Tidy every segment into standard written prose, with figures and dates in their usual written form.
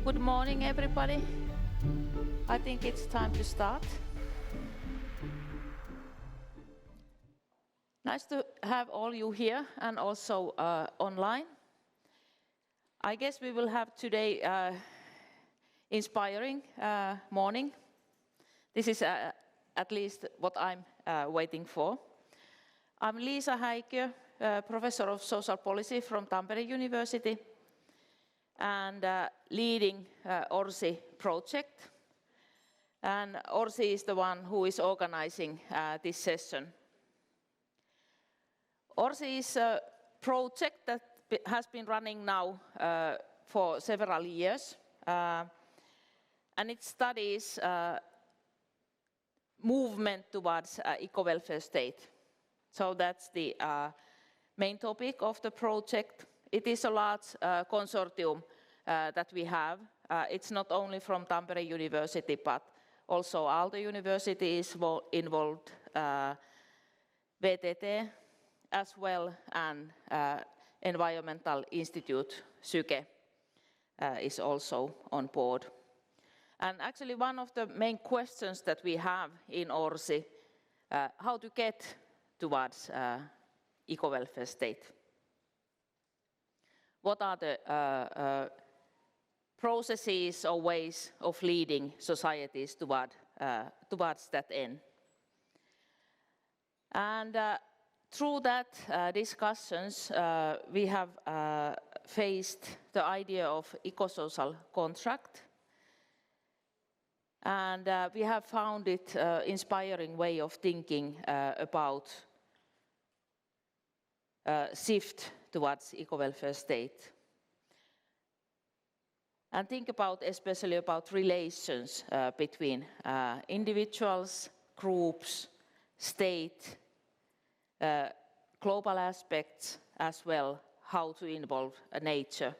Good morning, everybody. I think it's time to start. Nice to have all you here and also online. I guess we will have today inspiring morning. This is at least what I'm waiting for. I'm Liisa Häikiö, Professor of Social Policy from Tampere University and leading ORSI project. And ORSI is the one who is organizing this session. ORSI is a project that has been running now for several years. And it studies movement towards eco-welfare state. So that's the main topic of the project. It is a large consortium that we have. It's not only from Tampere University, but also Aalto University is involved, VTT as well, and Environmental Institute, Syke, is also on board. And actually one of the main questions that we have in ORSI, how to get towards eco-welfare state. What are the processes or ways of leading societies towards that end? And through that discussions, we have faced the idea of eco-social contract. And we have found it inspiring way of thinking about shift towards eco-welfare state. And think about, especially about relations between individuals, groups, state, global aspects as well, how to involve nature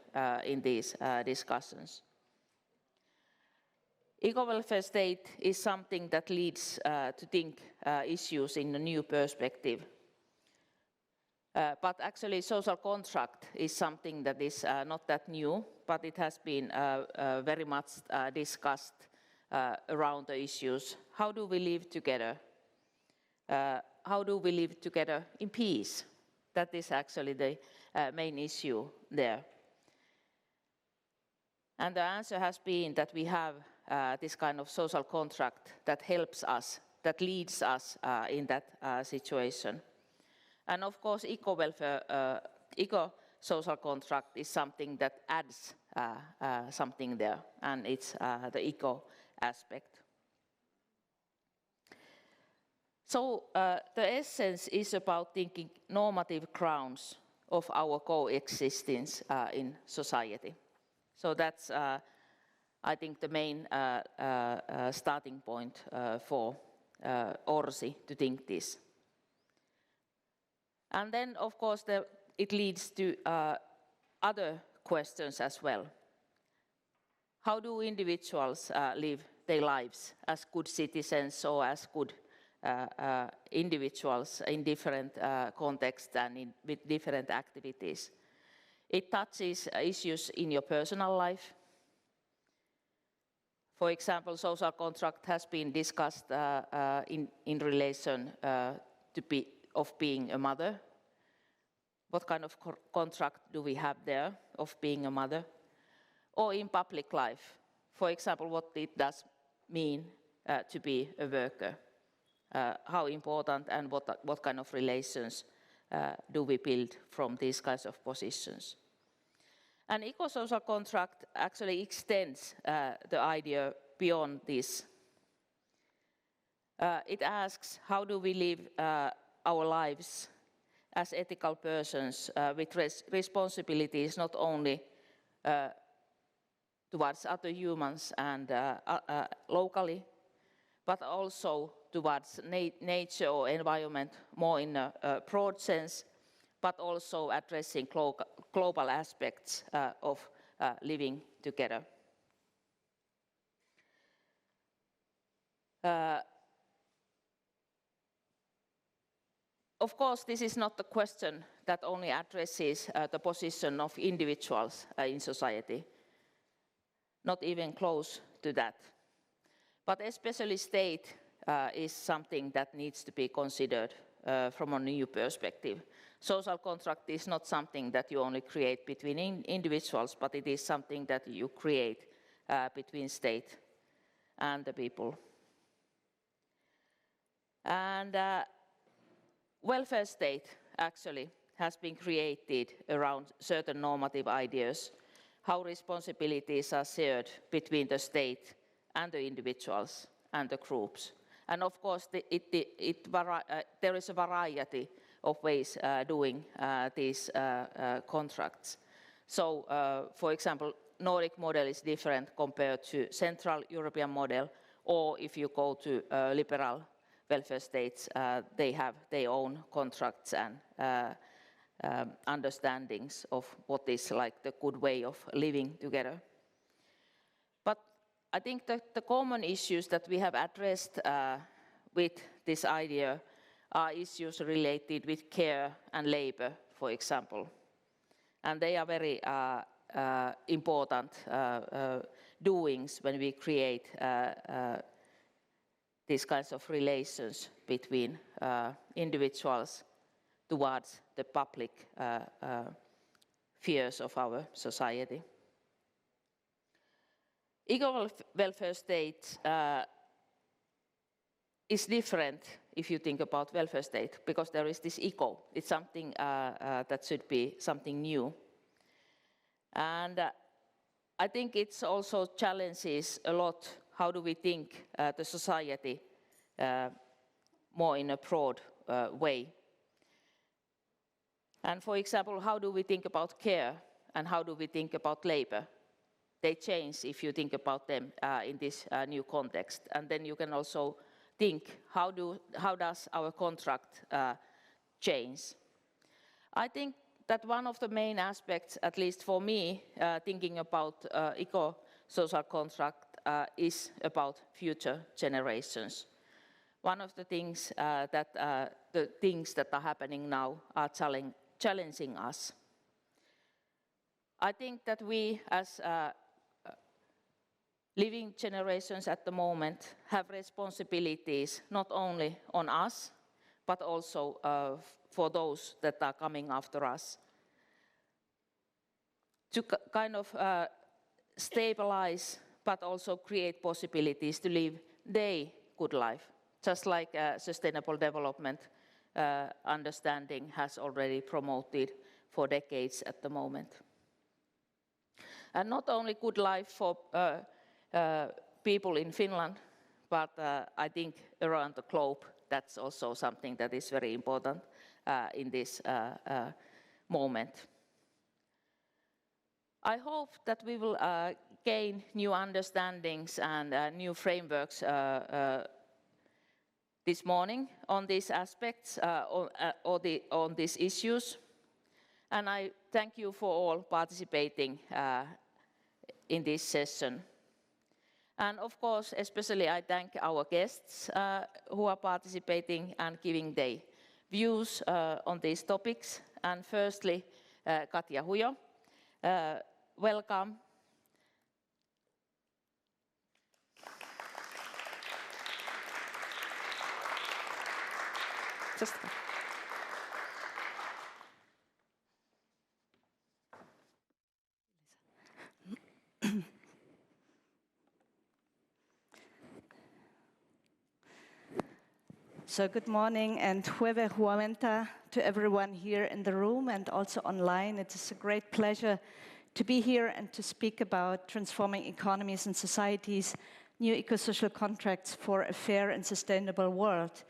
in these discussions. Eco-welfare state is something that leads to think issues in a new perspective. But actually social contract is something that is not that new, but it has been very much discussed around the issues. How do we live together? How do we live together in peace? That is actually the main issue there. And the answer has been that we have this kind of social contract that helps us, that leads us in that situation. And of course, eco-social contract is something that adds something there, and it's the eco aspect. So the essence is about thinking normative grounds of our coexistence in society. So that's, I think, the main starting point for ORSI to think this. And then, of course, it leads to other questions as well. How do individuals live their lives as good citizens or as good individuals in different contexts and with different activities? It touches issues in your personal life. For example, social contract has been discussed in relation of being a mother. What kind of contract do we have there of being a mother? Or in public life, for example, what it does mean to be a worker. How important and what kind of relations do we build from these kinds of positions. An eco-social contract actually extends the idea beyond this. It asks, how do we live our lives as ethical persons with responsibilities not only towards other humans and locally, but also towards nature or environment more in a broad sense, but also addressing global aspects of living together. Of course, this is not the question that only addresses the position of individuals in society. not even close to that. But especially state is something that needs to be considered from a new perspective. Social contract is not something that you only create between individuals, but it is something that you create between state and the people. And welfare state actually has been created around certain normative ideas, how responsibilities are shared between the state and the individuals and the groups. And of course, there is a variety of ways doing these contracts. So, for example, Nordic model is different compared to Central European model, or if you go to liberal welfare states, they have their own contracts and understandings of what is like the good way of living together. But I think that the common issues that we have addressed with this idea are issues related with care and labor, for example. And they are very important doings when we create these kinds of relations between individuals towards the public fears of our society. Eco-welfare state is different if you think about welfare state, because there is this eco. It's something that should be something new. And I think it's also challenges a lot, how do we think the society more in a broad way. And for example, how do we think about care and how do we think about labor? They change if you think about them in this new context. And then you can also think, how does our contract change? I think that one of the main aspects, at least for me, thinking about eco-social contract is about future generations. One of the things that are happening now are challenging us. I think that we, as living generations at the moment, have responsibilities not only on us, but also for those that are coming after us, to kind of stabilize, but also create possibilities to live their good life, just like sustainable development understanding has already promoted for decades at the moment. And not only good life for people in Finland, but I think around the globe, that's also something that is very important in this moment. I hope that we will gain new understandings and new frameworks this morning on these aspects, on these issues. And I thank you for all participating in this session. And of course, especially I thank our guests who are participating and giving their views on these topics. And firstly, Katja Hujo, welcome. Just. So good morning and hyvää huomenta to everyone here in the room and also online. It is a great pleasure to be here and to speak about transforming economies and societies, new eco-social contracts for a fair and sustainable world.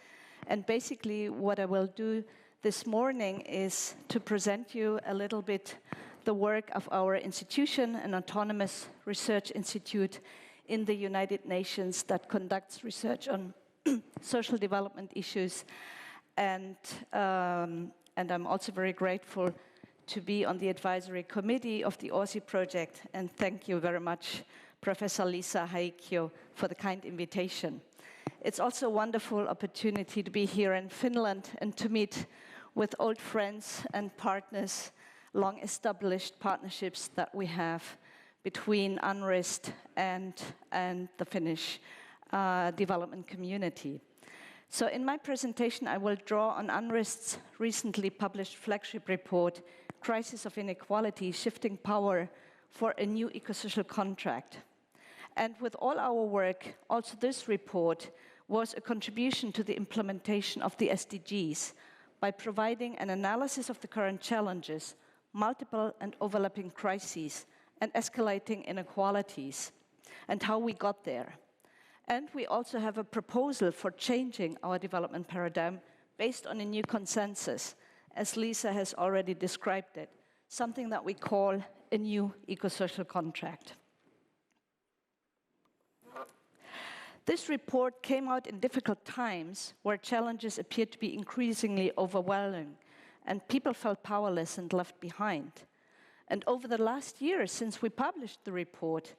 And basically what I will do this morning is to present you a little bit the work of our institution, an autonomous research institute in the United Nations that conducts research on social development issues, and I'm also very grateful to be on the advisory committee of the ORSI project, and thank you very much, Professor Liisa Häikiö, for the kind invitation. It's also a wonderful opportunity to be here in Finland and to meet with old friends and partners, long-established partnerships that we have between UNRISD and the Finnish development community. So in my presentation, I will draw on UNRISD's recently published flagship report, Crisis of Inequality, Shifting Power for a New Ecosocial Contract. And with all our work, also this report was a contribution to the implementation of the SDGs by providing an analysis of the current challenges, multiple and overlapping crises, and escalating inequalities, and how we got there. And we also have a proposal for changing our development paradigm based on a new consensus, as Liisa has already described it, something that we call a new ecosocial contract. This report came out in difficult times where challenges appeared to be increasingly overwhelming and people felt powerless and left behind. And over the last year since we published the report,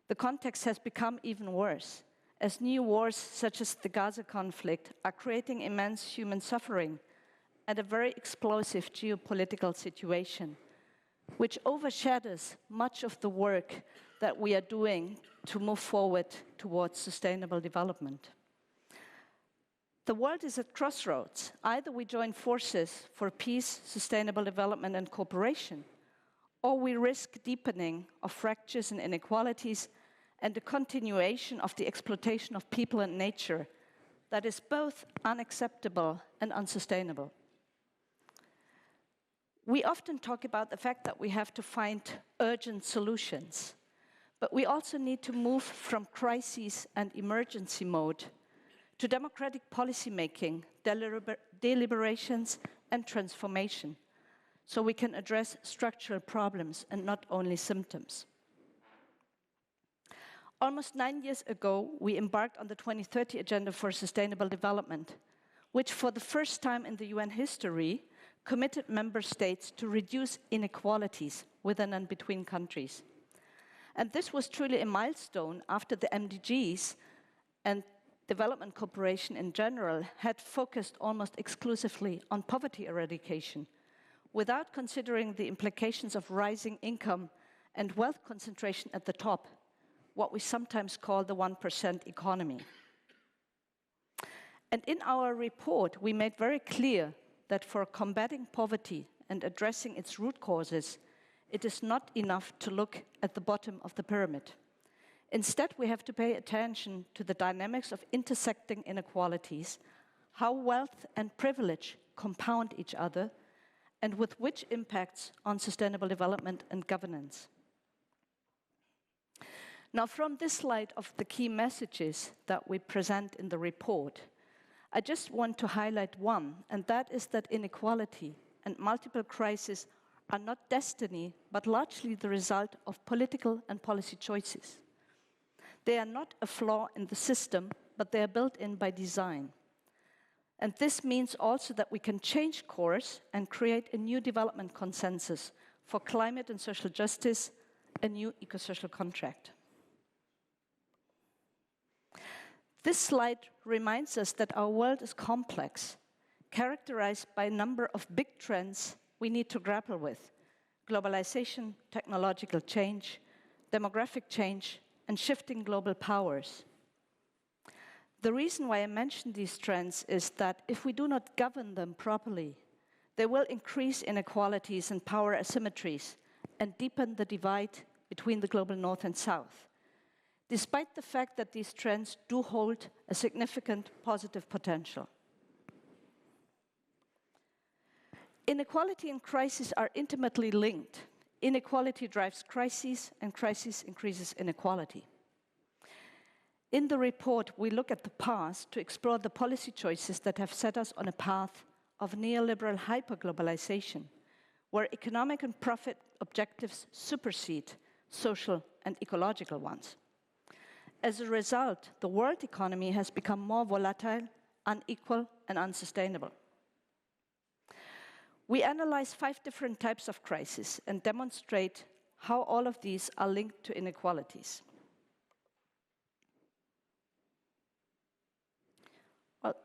the context has become even worse, as new wars such as the Gaza conflict are creating immense human suffering and a very explosive geopolitical situation, which overshadows much of the work that we are doing to move forward towards sustainable development. The world is at crossroads. Either we join forces for peace, sustainable development, and cooperation, or we risk deepening of fractures and inequalities and the continuation of the exploitation of people and nature that is both unacceptable and unsustainable. We often talk about the fact that we have to find urgent solutions, but we also need to move from crisis and emergency mode to democratic policymaking, deliberations, and transformation, so we can address structural problems and not only symptoms. Almost 9 years ago, we embarked on the 2030 Agenda for Sustainable Development, which for the first time in the UN history committed member states to reduce inequalities within and between countries. And this was truly a milestone after the MDGs and development cooperation in general had focused almost exclusively on poverty eradication, without considering the implications of rising income and wealth concentration at the top, what we sometimes call the 1% economy. And in our report, we made very clear that for combating poverty and addressing its root causes, it is not enough to look at the bottom of the pyramid. Instead, we have to pay attention to the dynamics of intersecting inequalities, how wealth and privilege compound each other, and with which impacts on sustainable development and governance. Now, from this slide of the key messages that we present in the report, I just want to highlight one, and that is that inequality and multiple crises are not destiny, but largely the result of political and policy choices. They are not a flaw in the system, but they are built in by design. And this means also that we can change course and create a new development consensus for climate and social justice, a new ecosocial contract. This slide reminds us that our world is complex, characterized by a number of big trends we need to grapple with: globalization, technological change, demographic change, and shifting global powers. The reason why I mention these trends is that if we do not govern them properly, they will increase inequalities and power asymmetries and deepen the divide between the global north and south, despite the fact that these trends do hold a significant positive potential. Inequality and crisis are intimately linked. Inequality drives crises, and crisis increases inequality. In the report, we look at the past to explore the policy choices that have set us on a path of neoliberal hyperglobalization, where economic and profit objectives supersede social and ecological ones. As a result, the world economy has become more volatile, unequal, and unsustainable. We analyze 5 different types of crises and demonstrate how all of these are linked to inequalities. Well,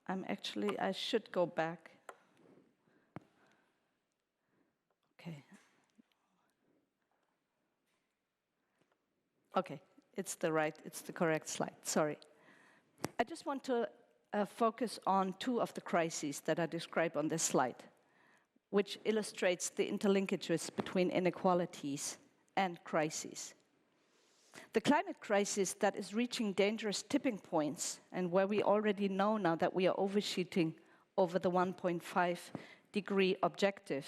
I should go back. Okay. Okay, it's the correct slide, sorry. I just want to focus on two of the crises that are described on this slide, which illustrates the interlinkages between inequalities and crises. The climate crisis that is reaching dangerous tipping points, and where we already know now that we are overshooting over the 1.5-degree objective,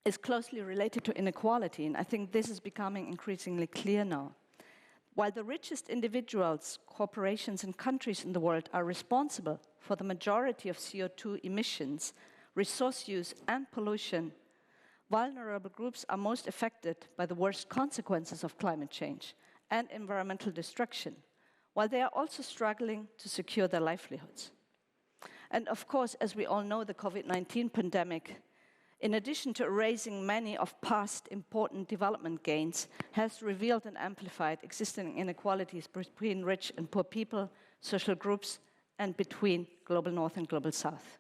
is closely related to inequality, and I think this is becoming increasingly clear now. While the richest individuals, corporations, and countries in the world are responsible for the majority of CO2 emissions, resource use, and pollution, vulnerable groups are most affected by the worst consequences of climate change and environmental destruction, while they are also struggling to secure their livelihoods. And of course, as we all know, the COVID-19 pandemic, in addition to erasing many of past important development gains, has revealed and amplified existing inequalities between rich and poor people, social groups, and between global north and global south.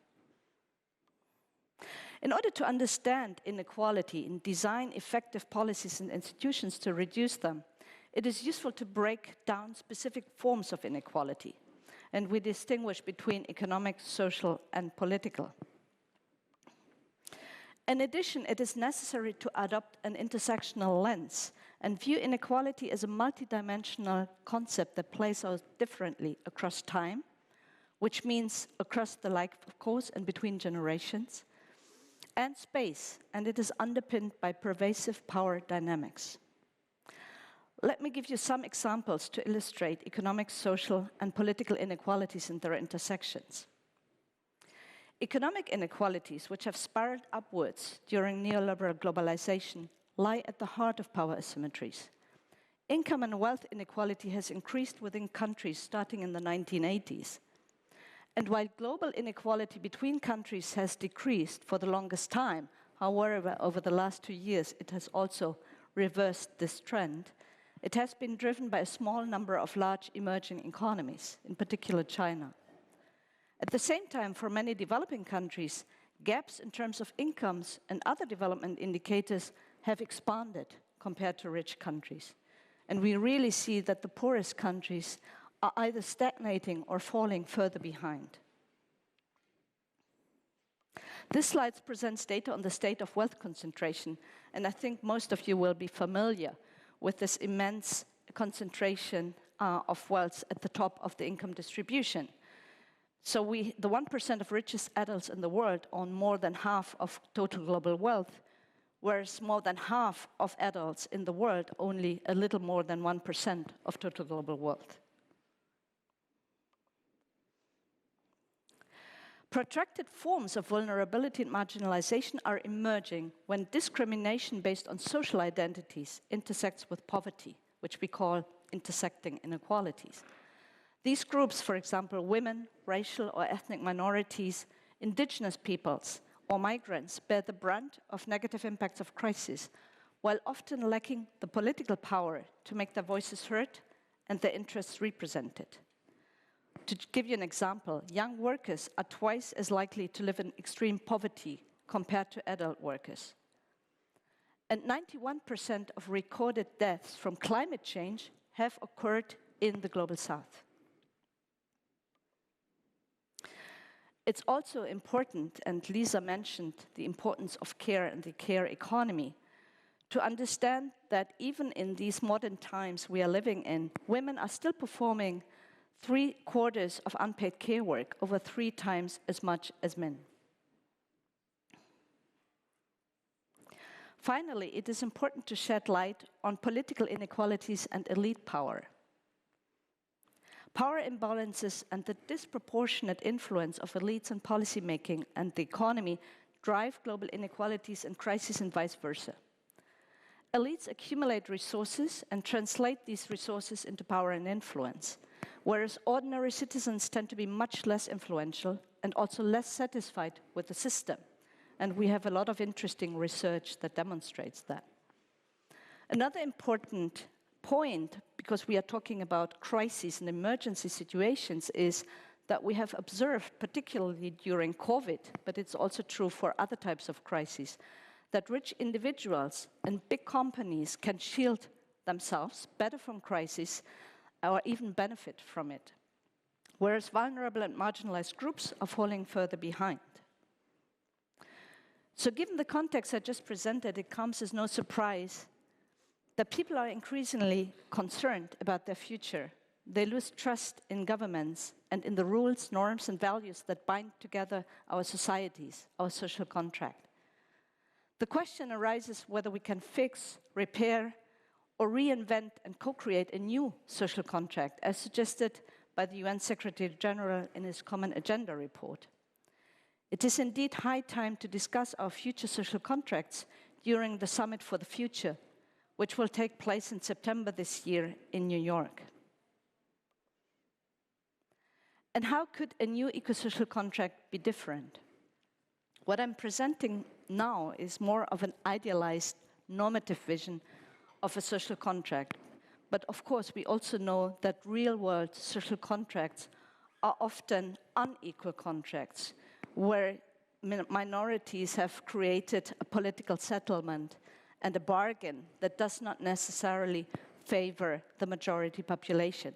In order to understand inequality and design effective policies and institutions to reduce them, it is useful to break down specific forms of inequality, and we distinguish between economic, social, and political. In addition, it is necessary to adopt an intersectional lens and view inequality as a multidimensional concept that plays out differently across time, which means across the life course and between generations, and space, and it is underpinned by pervasive power dynamics. Let me give you some examples to illustrate economic, social, and political inequalities and their intersections. Economic inequalities, which have spiraled upwards during neoliberal globalization, lie at the heart of power asymmetries. Income and wealth inequality has increased within countries starting in the 1980s. And while global inequality between countries has decreased for the longest time, however, over the last 2 years, it has also reversed this trend. It has been driven by a small number of large emerging economies, in particular China. At the same time, for many developing countries, gaps in terms of incomes and other development indicators have expanded compared to rich countries. And we really see that the poorest countries are either stagnating or falling further behind. This slide presents data on the state of wealth concentration, and I think most of you will be familiar with this immense concentration of wealth at the top of the income distribution. So the 1% of richest adults in the world own more than half of total global wealth, whereas more than half of adults in the world only a little more than 1% of total global wealth. Protracted forms of vulnerability and marginalization are emerging when discrimination based on social identities intersects with poverty, which we call intersecting inequalities. These groups, for example, women, racial or ethnic minorities, indigenous peoples, or migrants, bear the brunt of negative impacts of crisis, while often lacking the political power to make their voices heard and their interests represented. To give you an example, young workers are twice as likely to live in extreme poverty compared to adult workers. And 91% of recorded deaths from climate change have occurred in the global south. It's also important, and Liisa mentioned the importance of care and the care economy, to understand that even in these modern times we are living in, women are still performing 3/4 of unpaid care work, over 3 times as much as men. Finally, it is important to shed light on political inequalities and elite power. Power imbalances and the disproportionate influence of elites in policymaking and the economy drive global inequalities and crises and vice versa. Elites accumulate resources and translate these resources into power and influence, whereas ordinary citizens tend to be much less influential and also less satisfied with the system. And we have a lot of interesting research that demonstrates that. Another important point, because we are talking about crises and emergency situations, is that we have observed, particularly during COVID, but it's also true for other types of crises, that rich individuals and big companies can shield themselves better from crisis or even benefit from it, whereas vulnerable and marginalized groups are falling further behind. So given the context I just presented, it comes as no surprise that people are increasingly concerned about their future. They lose trust in governments and in the rules, norms, and values that bind together our societies, our social contract. The question arises whether we can fix, repair, or reinvent and co-create a new social contract, as suggested by the UN Secretary General in his Common Agenda report. It is indeed high time to discuss our future social contracts during the Summit for the Future, which will take place in September this year in New York. And how could a new eco-social contract be different? What I'm presenting now is more of an idealized normative vision of a social contract. But of course, we also know that real-world social contracts are often unequal contracts, where minorities have created a political settlement and a bargain that does not necessarily favor the majority population.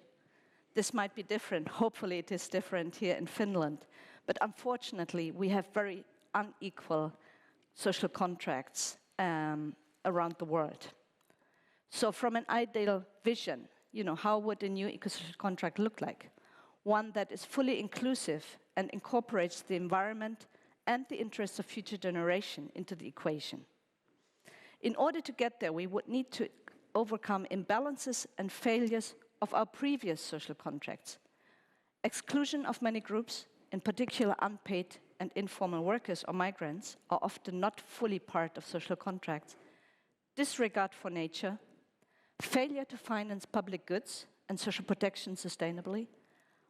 This might be different. Hopefully it is different here in Finland. But unfortunately, we have very unequal social contracts around the world. So from an ideal vision, how would a new eco-social contract look like? One that is fully inclusive and incorporates the environment and the interests of future generation into the equation. In order to get there, we would need to overcome imbalances and failures of our previous social contracts. Exclusion of many groups, in particular unpaid and informal workers or migrants, are often not fully part of social contracts. Disregard for nature, failure to finance public goods and social protection sustainably,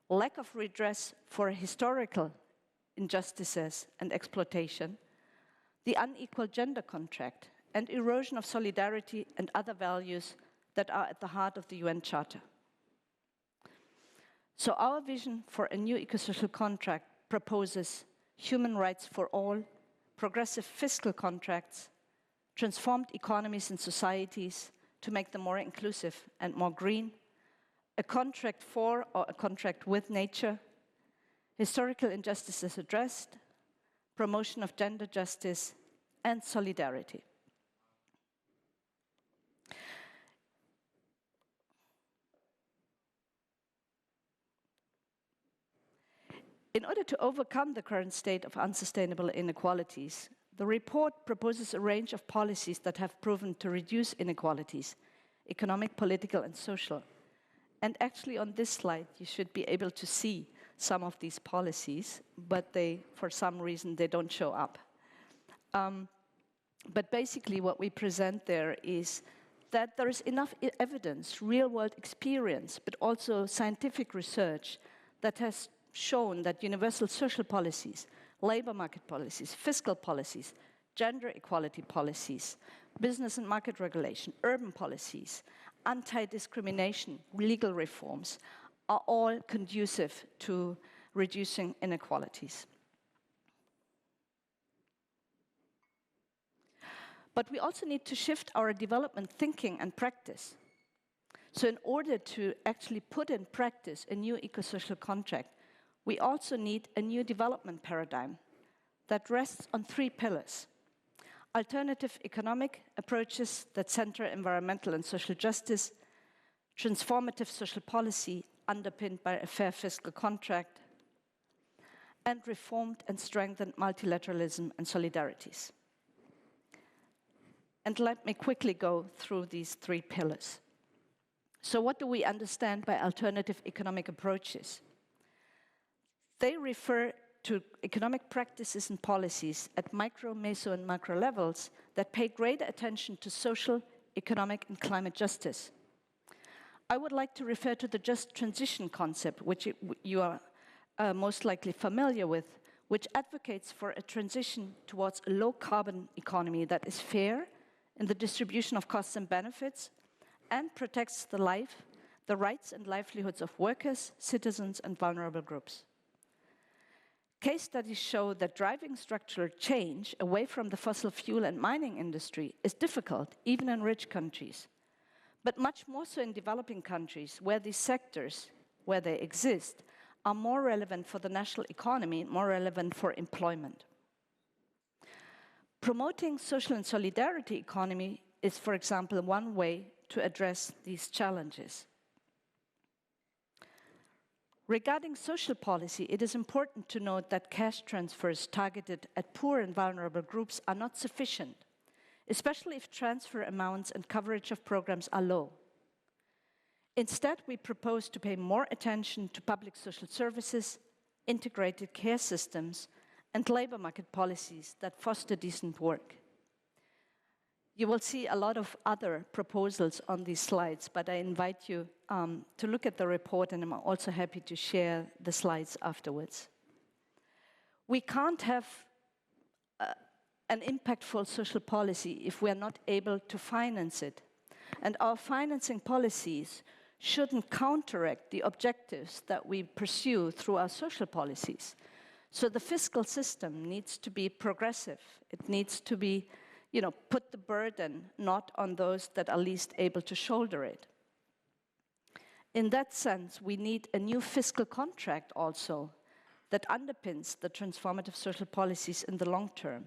lack of redress for historical injustices and exploitation, the unequal gender contract, and erosion of solidarity and other values that are at the heart of the UN Charter. So our vision for a new eco-social contract proposes human rights for all, progressive fiscal contracts, transformed economies and societies to make them more inclusive and more green, a contract for or a contract with nature, historical injustices addressed, promotion of gender justice, and solidarity. In order to overcome the current state of unsustainable inequalities, the report proposes a range of policies that have proven to reduce inequalities, economic, political, and social. And actually on this slide, you should be able to see some of these policies, but for some reason, they don't show up. But basically what we present there is that there is enough evidence, real-world experience, but also scientific research that has shown that universal social policies, labor market policies, fiscal policies, gender equality policies, business and market regulation, urban policies, anti-discrimination, legal reforms are all conducive to reducing inequalities. But we also need to shift our development thinking and practice. So in order to actually put in practice a new eco-social contract, we also need a new development paradigm that rests on 3 pillars. Alternative economic approaches that center environmental and social justice, transformative social policy underpinned by a fair fiscal contract, and reformed and strengthened multilateralism and solidarities. And let me quickly go through these 3 pillars. So what do we understand by alternative economic approaches? They refer to economic practices and policies at micro, meso, and macro levels that pay greater attention to social, economic, and climate justice. I would like to refer to the just transition concept, which you are most likely familiar with, which advocates for a transition towards a low-carbon economy that is fair in the distribution of costs and benefits and protects the rights and livelihoods of workers, citizens, and vulnerable groups. Case studies show that driving structural change away from the fossil fuel and mining industry is difficult, even in rich countries. but much more so in developing countries where these sectors, where they exist, are more relevant for the national economy, more relevant for employment. Promoting social and solidarity economy is, for example, one way to address these challenges. Regarding social policy, it is important to note that cash transfers targeted at poor and vulnerable groups are not sufficient, especially if transfer amounts and coverage of programs are low. Instead, we propose to pay more attention to public social services, integrated care systems, and labor market policies that foster decent work. You will see a lot of other proposals on these slides, but I invite you to look at the report, and I'm also happy to share the slides afterwards. We can't have an impactful social policy if we are not able to finance it. And our financing policies shouldn't counteract the objectives that we pursue through our social policies. So the fiscal system needs to be progressive. It needs to be, put the burden not on those that are least able to shoulder it. In that sense, we need a new fiscal contract also that underpins the transformative social policies in the long term.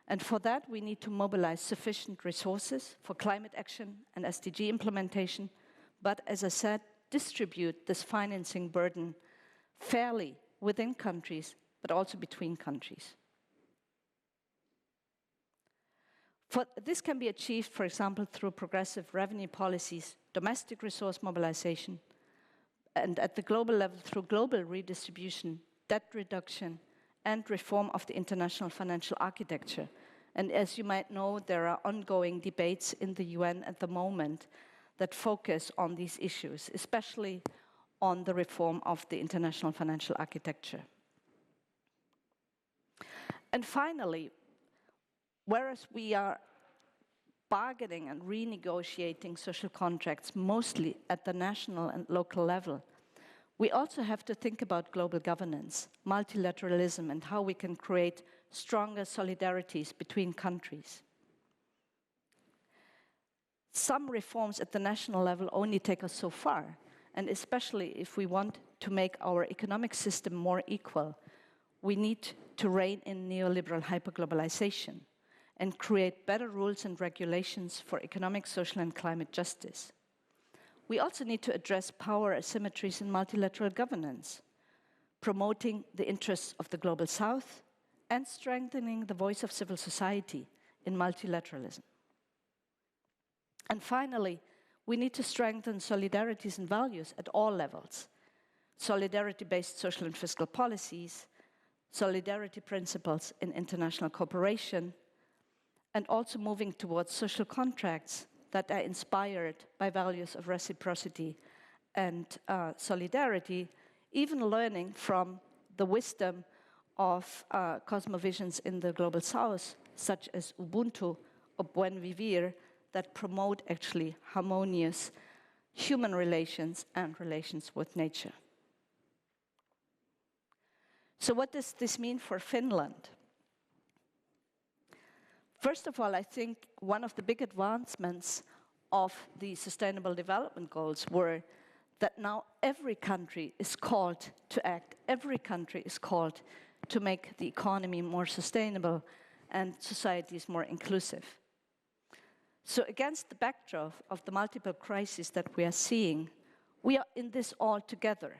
And for that, we need to mobilize sufficient resources for climate action and SDG implementation, but as I said, distribute this financing burden fairly within countries, but also between countries. This can be achieved, for example, through progressive revenue policies, domestic resource mobilization, and at the global level through global redistribution, debt reduction, and reform of the international financial architecture. And as you might know, there are ongoing debates in the UN at the moment that focus on these issues, especially on the reform of the international financial architecture. And finally, whereas we are bargaining and renegotiating social contracts mostly at the national and local level, we also have to think about global governance, multilateralism, and how we can create stronger solidarities between countries. Some reforms at the national level only take us so far, and especially if we want to make our economic system more equal, we need to rein in neoliberal hyperglobalization and create better rules and regulations for economic, social, and climate justice. We also need to address power asymmetries in multilateral governance, promoting the interests of the Global South and strengthening the voice of civil society in multilateralism. And finally, we need to strengthen solidarities and values at all levels. Solidarity-based social and fiscal policies, solidarity principles in international cooperation, and also moving towards social contracts that are inspired by values of reciprocity and solidarity, even learning from the wisdom of cosmovisions in the Global South, such as Ubuntu or Buen Vivir, that promote actually harmonious human relations and relations with nature. So what does this mean for Finland? First of all, I think one of the big advancements of the Sustainable Development Goals were that now every country is called to act, every country is called to make the economy more sustainable and societies more inclusive. So against the backdrop of the multiple crises that we are seeing, we are in this all together.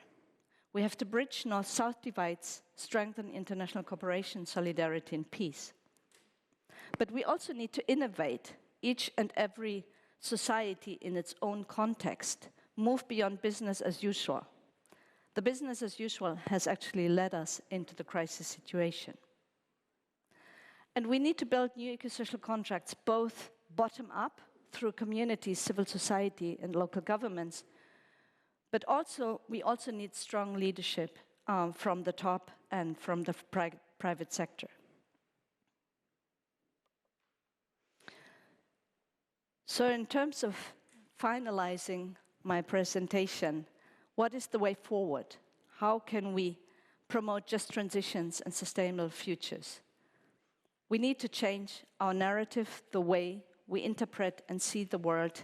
We have to bridge North-South divides, strengthen international cooperation, solidarity, and peace. But we also need to innovate each and every society in its own context, move beyond business as usual. The business as usual has actually led us into the crisis situation. And we need to build new eco-social contracts, both bottom-up, through communities, civil society, and local governments, but also we also need strong leadership from the top and from the private sector. So in terms of finalizing my presentation, what is the way forward? How can we promote just transitions and sustainable futures? We need to change our narrative, the way we interpret and see the world.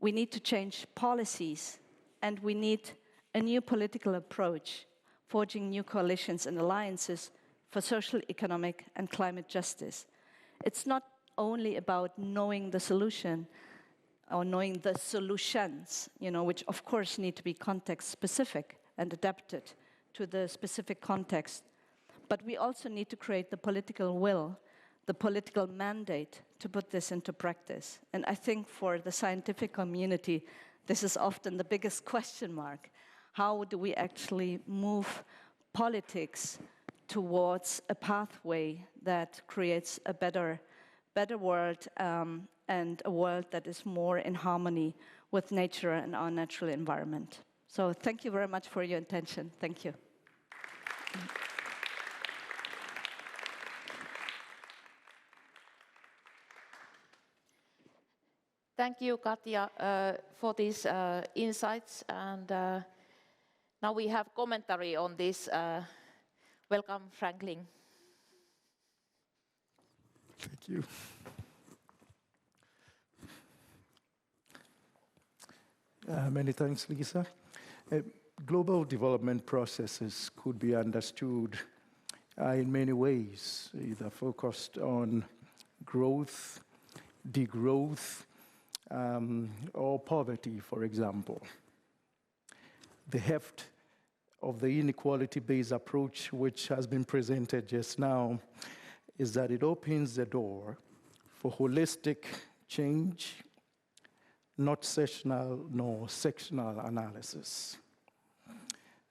We need to change policies, and we need a new political approach, forging new coalitions and alliances for social, economic, and climate justice. It's not only about knowing the solution or knowing the solutions, which of course need to be context-specific and adapted to the specific context, but we also need to create the political will, the political mandate to put this into practice. And I think for the scientific community, this is often the biggest question mark. How do we actually move politics towards a pathway that creates a better world and a world that is more in harmony with nature and our natural environment? So thank you very much for your attention. Thank you. Thank you, Katja, for these insights. And now we have commentary on this. Welcome, Franklin. Thank you. Many thanks, Liisa. Global development processes could be understood in many ways, either focused on growth, degrowth, or poverty, for example. The heft of the inequality-based approach, which has been presented just now, is that it opens the door for holistic change, not sessional nor sectional analysis.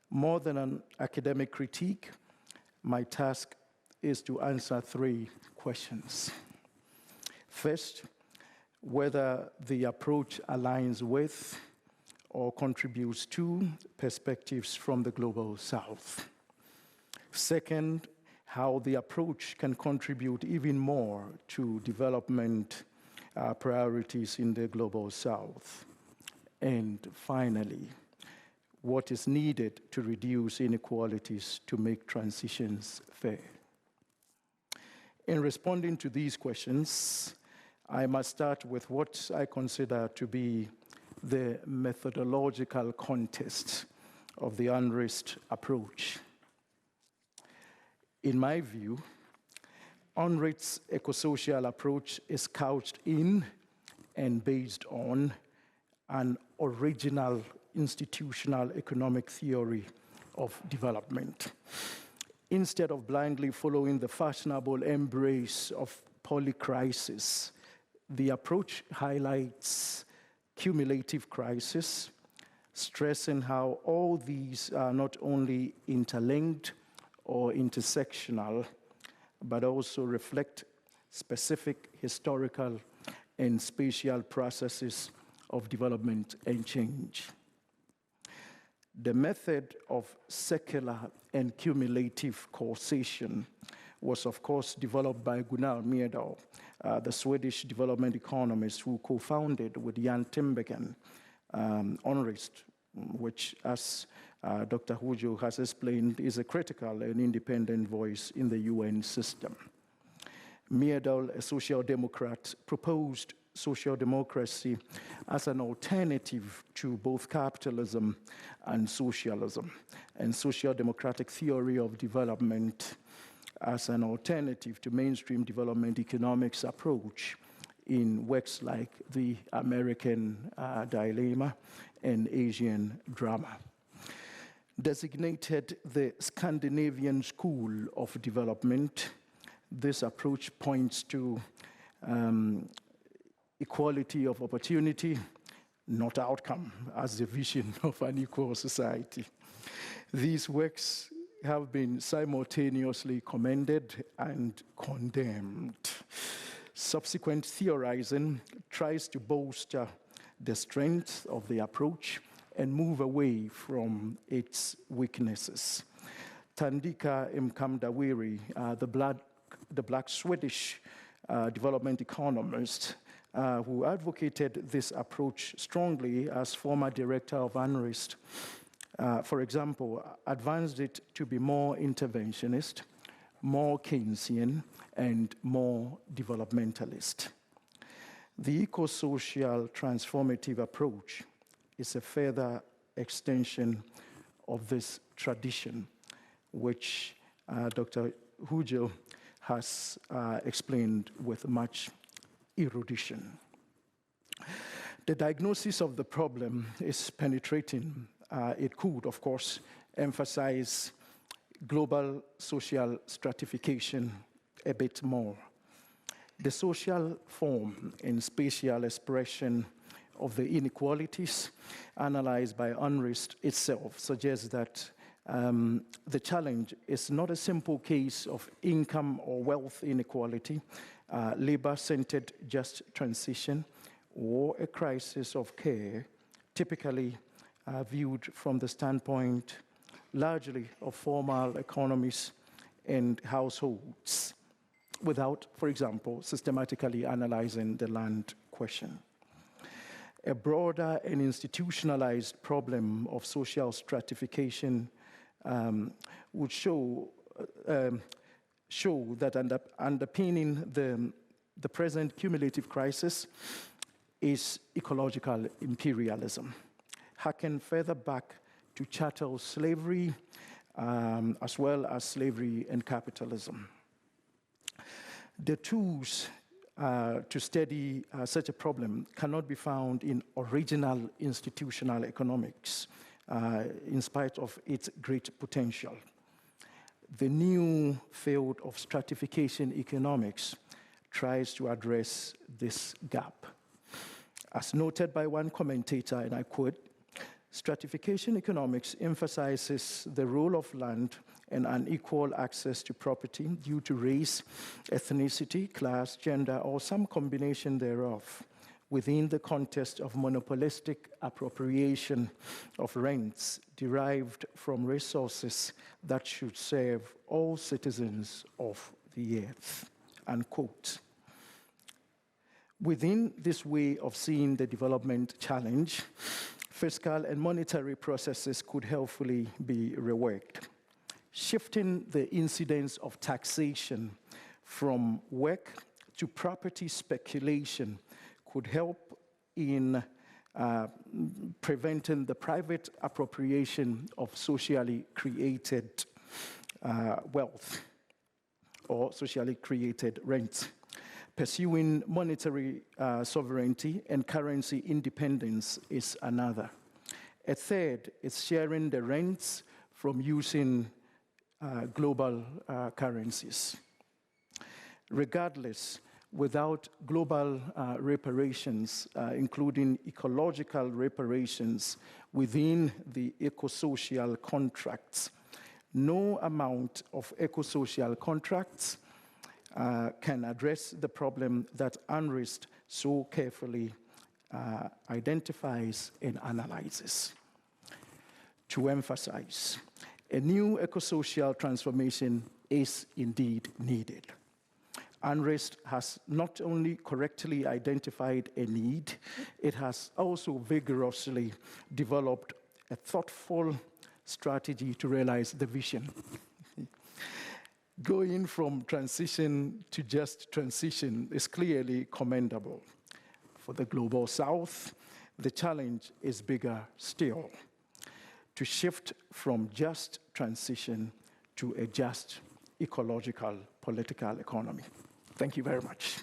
More than an academic critique, my task is to answer 3 questions. First, whether the approach aligns with or contributes to perspectives from the global South. Second, how the approach can contribute even more to development priorities in the global South. And finally, what is needed to reduce inequalities to make transitions fair. In responding to these questions, I must start with what I consider to be the methodological context of the UNRISD approach. In my view, UNRISD's ecosocial approach is couched in and based on an original institutional economic theory of development. Instead of blindly following the fashionable embrace of polycrisis, the approach highlights cumulative crisis, stressing how all these are not only interlinked or intersectional, but also reflect specific historical and spatial processes of development and change. The method of secular and cumulative causation was, of course, developed by Gunnar Myrdal, the Swedish development economist who co-founded with Jan Tinbergen UNRISD, which, as Dr. Hujo has explained, is a critical and independent voice in the UN system. Myrdal, a social democrat, proposed social democracy as an alternative to both capitalism and socialism, and social democratic theory of development as an alternative to mainstream development economics approach in works like The American Dilemma and Asian Drama. Designated the Scandinavian School of Development, this approach points to equality of opportunity, not outcome, as the vision of an equal society. These works have been simultaneously commended and condemned. Subsequent theorizing tries to bolster the strength of the approach and move away from its weaknesses. Tandika Mkamdawiri, the black Swedish development economist, who advocated this approach strongly as former director of UNRISD, for example, advanced it to be more interventionist, more Keynesian, and more developmentalist. The eco-social transformative approach is a further extension of this tradition, which Dr. Hujo has explained with much erudition. The diagnosis of the problem is penetrating. It could, of course, emphasize global social stratification a bit more. The social form and spatial expression of the inequalities analyzed by UNRISD itself suggests that the challenge is not a simple case of income or wealth inequality, labor-centered just transition, or a crisis of care, typically viewed from the standpoint largely of formal economies and households, without, for example, systematically analyzing the land question. A broader and institutionalized problem of social stratification would show that underpinning the present cumulative crisis is ecological imperialism, harken further back to chattel slavery, as well as slavery and capitalism. The tools to study such a problem cannot be found in original institutional economics, in spite of its great potential. The new field of stratification economics tries to address this gap. As noted by one commentator, and I quote, "Stratification economics emphasizes the role of land and unequal access to property due to race, ethnicity, class, gender, or some combination thereof within the context of monopolistic appropriation of rents derived from resources that should serve all citizens of the earth," unquote. Within this way of seeing the development challenge, fiscal and monetary processes could helpfully be reworked. Shifting the incidence of taxation from work to property speculation could help in preventing the private appropriation of socially created wealth or socially created rent. Pursuing monetary sovereignty and currency independence is another. A third is sharing the rents from using global currencies. Regardless, without global reparations, including ecological reparations within the eco-social contracts, no amount of eco-social contracts can address the problem that UNRISD so carefully identifies and analyzes. To emphasize, a new eco-social transformation is indeed needed. UNRISD has not only correctly identified a need, it has also vigorously developed a thoughtful strategy to realize the vision. Going from transition to just transition is clearly commendable. For the Global South, the challenge is bigger still, to shift from just transition to a just ecological political economy. Thank you very much.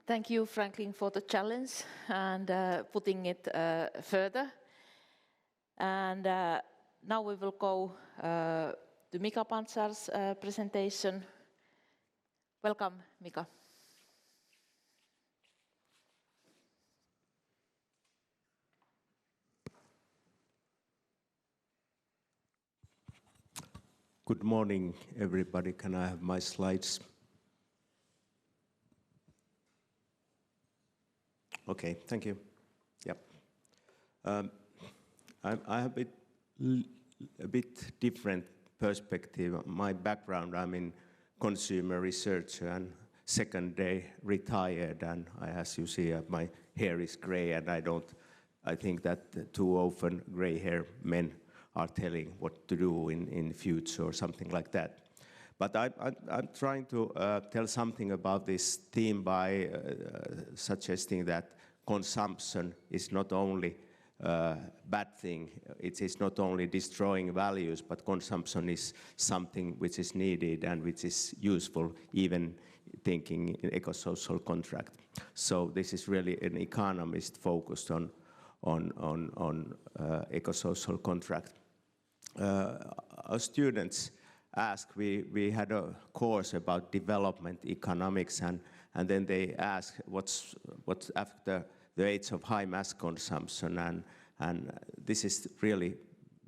Thank you, Franklin, for the challenge and putting it further. And now we will go to Mika Pantsar's presentation. Welcome, Mika. Good morning, everybody. Can I have my slides? Okay, thank you. Yep. I have a bit different perspective. My background, I'm in consumer research and second day retired, and as you see, my hair is gray and I don't I think that too often gray-haired men are telling what to do in future or something like that. But I'm trying to tell something about this theme by suggesting that consumption is not only bad thing. It is not only destroying values, but consumption is something which is needed and which is useful, even thinking in eco-social contract. So this is really an economist focused on eco-social contract. Our students asked, we had a course about development economics, and then they asked what's after the age of high mass consumption, and this is really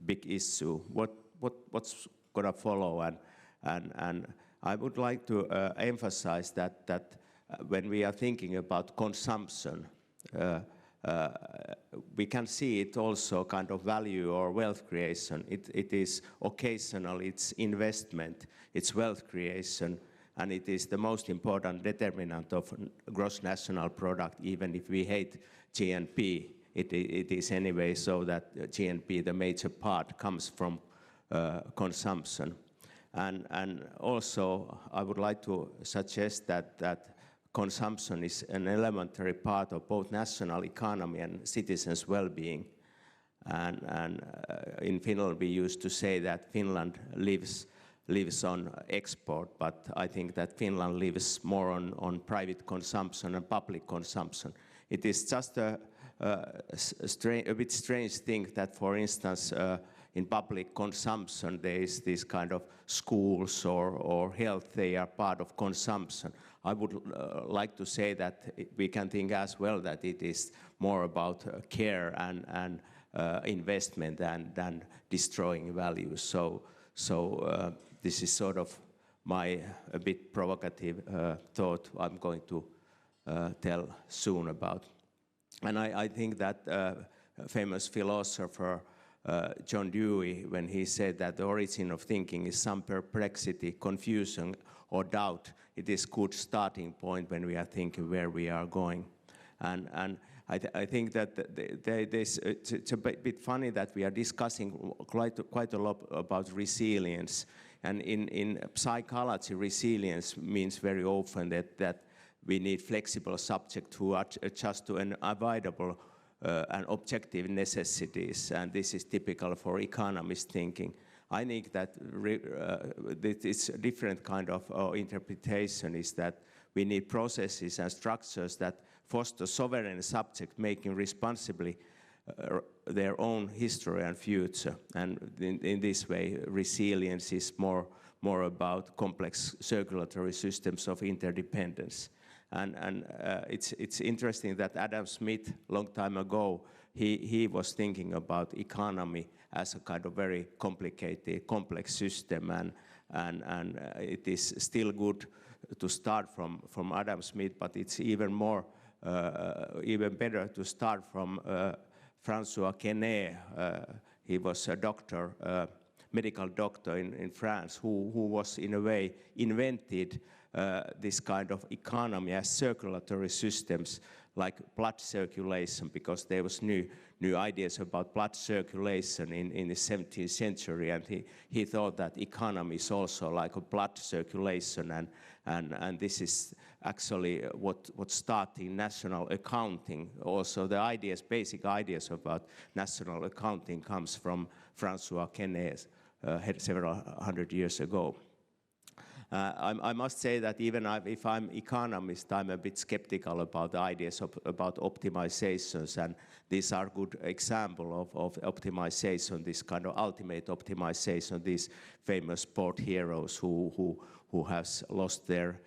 big issue. What's gonna follow, and I would like to emphasize that when we are thinking about consumption, we can see it also kind of value or wealth creation. It is occasional, it's investment, it's wealth creation, and it is the most important determinant of gross national product. Even if we hate GNP, it is anyway so that GNP, the major part, comes from consumption. And also, I would like to suggest that consumption is an elementary part of both national economy and citizens' well-being. And in Finland, we used to say that Finland lives on export, but I think that Finland lives more on private consumption and public consumption. It is just a bit strange thing that, for instance, in public consumption, there is this kind of schools or health, they are part of consumption. I would like to say that we can think as well that it is more about care and investment than destroying values. So this is sort of my a bit provocative thought I'm going to tell soon about. And I think that famous philosopher John Dewey, when he said that the origin of thinking is some perplexity, confusion, or doubt, it is a good starting point when we are thinking where we are going. And I think that it's a bit funny that we are discussing quite a lot about resilience. And in psychology, resilience means very often that we need flexible subject who adjust to unavoidable and objective necessities, and this is typical for economist thinking. I think that it's a different kind of interpretation, is that we need processes and structures that foster sovereign subject making responsibly their own history and future. And in this way, resilience is more about complex circulatory systems of interdependence. And it's interesting that Adam Smith, long time ago, he was thinking about economy as a kind of very complicated, complex system, and it is still good to start from Adam Smith, but it's even better to start from François Quesnay. He was a doctor, medical doctor in France, who was in a way invented this kind of economy as circulatory systems like blood circulation, because there was new ideas about blood circulation in the 17th century, and he thought that economy is also like a blood circulation, and this is actually what started national accounting. Also the ideas, basic ideas about national accounting comes from François Quesnay several hundred years ago. I must say that even if I'm economist, I'm a bit skeptical about the ideas about optimizations, and these are good example of optimization, this kind of ultimate optimization, these famous sport heroes who has lost their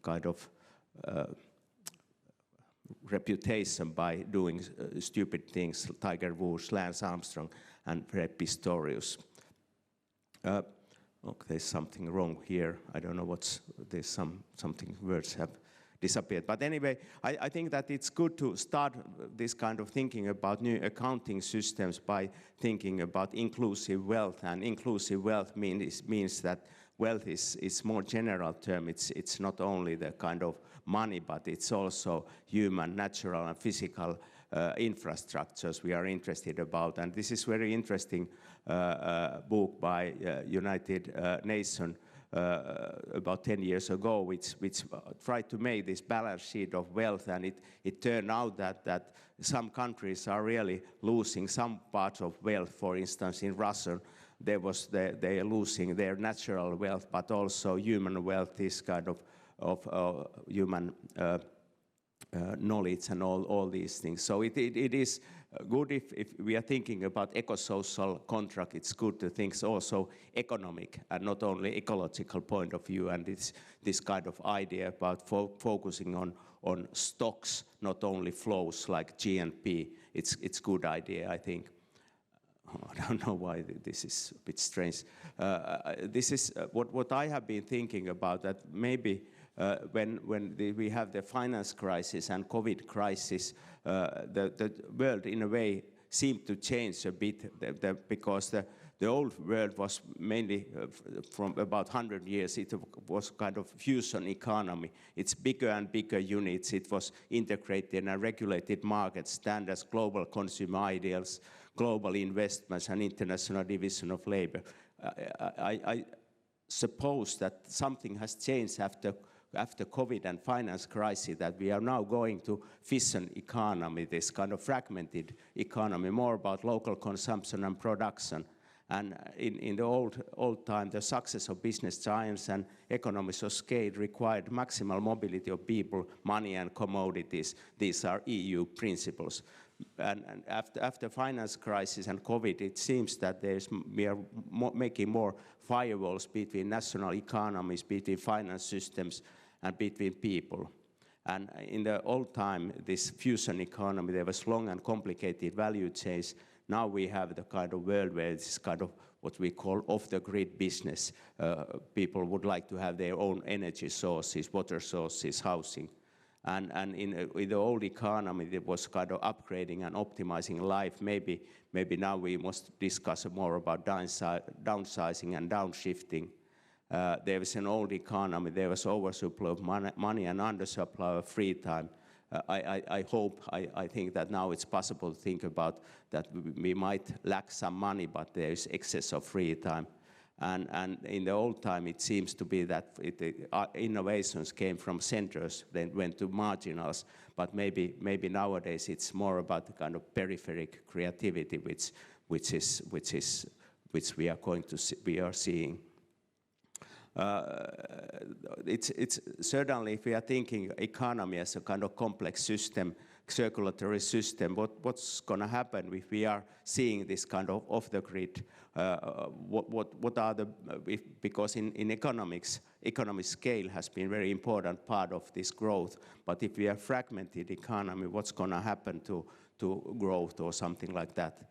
kind of reputation by doing stupid things, Tiger Woods, Lance Armstrong, and Fred Pistorius. Okay, there's something wrong here. I don't know there's something, words have disappeared. But anyway, I think that it's good to start this kind of thinking about new accounting systems by thinking about inclusive wealth. And inclusive wealth means that wealth is more general term. It's not only the kind of money, but it's also human, natural, and physical infrastructures we are interested about. And this is very interesting book by United Nations about 10 years ago, which tried to make this balance sheet of wealth, and it turned out that some countries are really losing some parts of wealth. For instance, in Russia, they are losing their natural wealth, but also human wealth, this kind of human knowledge and all these things. So it is good if we are thinking about eco-social contract. It's good to think also economic and not only ecological point of view. And it's this kind of idea about focusing on stocks, not only flows like GNP. It's good idea, I think. I don't know why this is a bit strange. This is what I have been thinking about, that maybe when we have the finance crisis and COVID crisis, the world in a way seemed to change a bit, because the old world was mainly from about 100 years, it was kind of fusion economy. It's bigger and bigger units. It was integrated and regulated market standards, global consumer ideals, global investments, and international division of labor. I suppose that something has changed after COVID and finance crisis, that we are now going to fission economy, this kind of fragmented economy, more about local consumption and production. And in the old time, the success of business giants and economies of scale required maximal mobility of people, money, and commodities. These are EU principles. And after finance crisis and COVID, it seems that we are making more firewalls between national economies, between finance systems, and between people. And in the old time, this fusion economy, there was long and complicated value chains. Now we have the kind of world where it's kind of what we call off-the-grid business. People would like to have their own energy sources, water sources, housing. And in the old economy, it was kind of upgrading and optimizing life. Maybe now we must discuss more about downsizing and downshifting. There was an old economy, there was oversupply of money and undersupply of free time. I think that now it's possible to think about that we might lack some money, but there is excess of free time. And in the old time, it seems to be that innovations came from centers, then went to marginals. But maybe nowadays it's more about the kind of peripheric creativity, which we are seeing. It's certainly, if we are thinking economy as a kind of complex system, circulatory system, what's going to happen if we are seeing this kind of off-the-grid? What are because in economics, economic scale has been very important part of this growth. But if we are fragmented economy, what's going to happen to growth or something like that?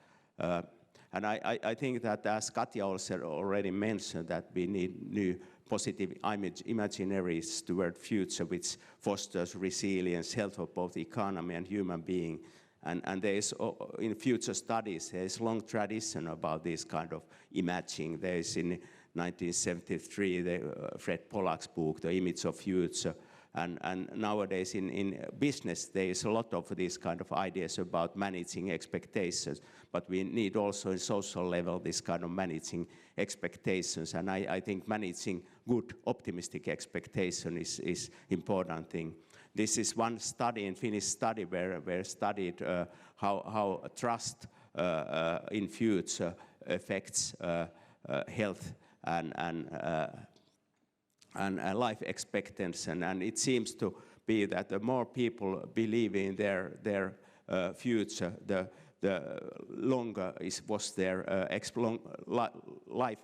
And I think that, as Katja also already mentioned, that we need new positive imaginaries toward future, which fosters resilience, health of both economy and human being. And there is, in future studies, there is long tradition about this kind of imaging. There is in 1973, Fred Pollack's book, The Image of Future. And nowadays in business, there is a lot of these kind of ideas about managing expectations, but we need also in social level this kind of managing expectations. And I think managing good optimistic expectation is important thing. This is one study, in Finnish study, where studied how trust in future affects health and life expectancy, and it seems to be that the more people believe in their future, the longer was their life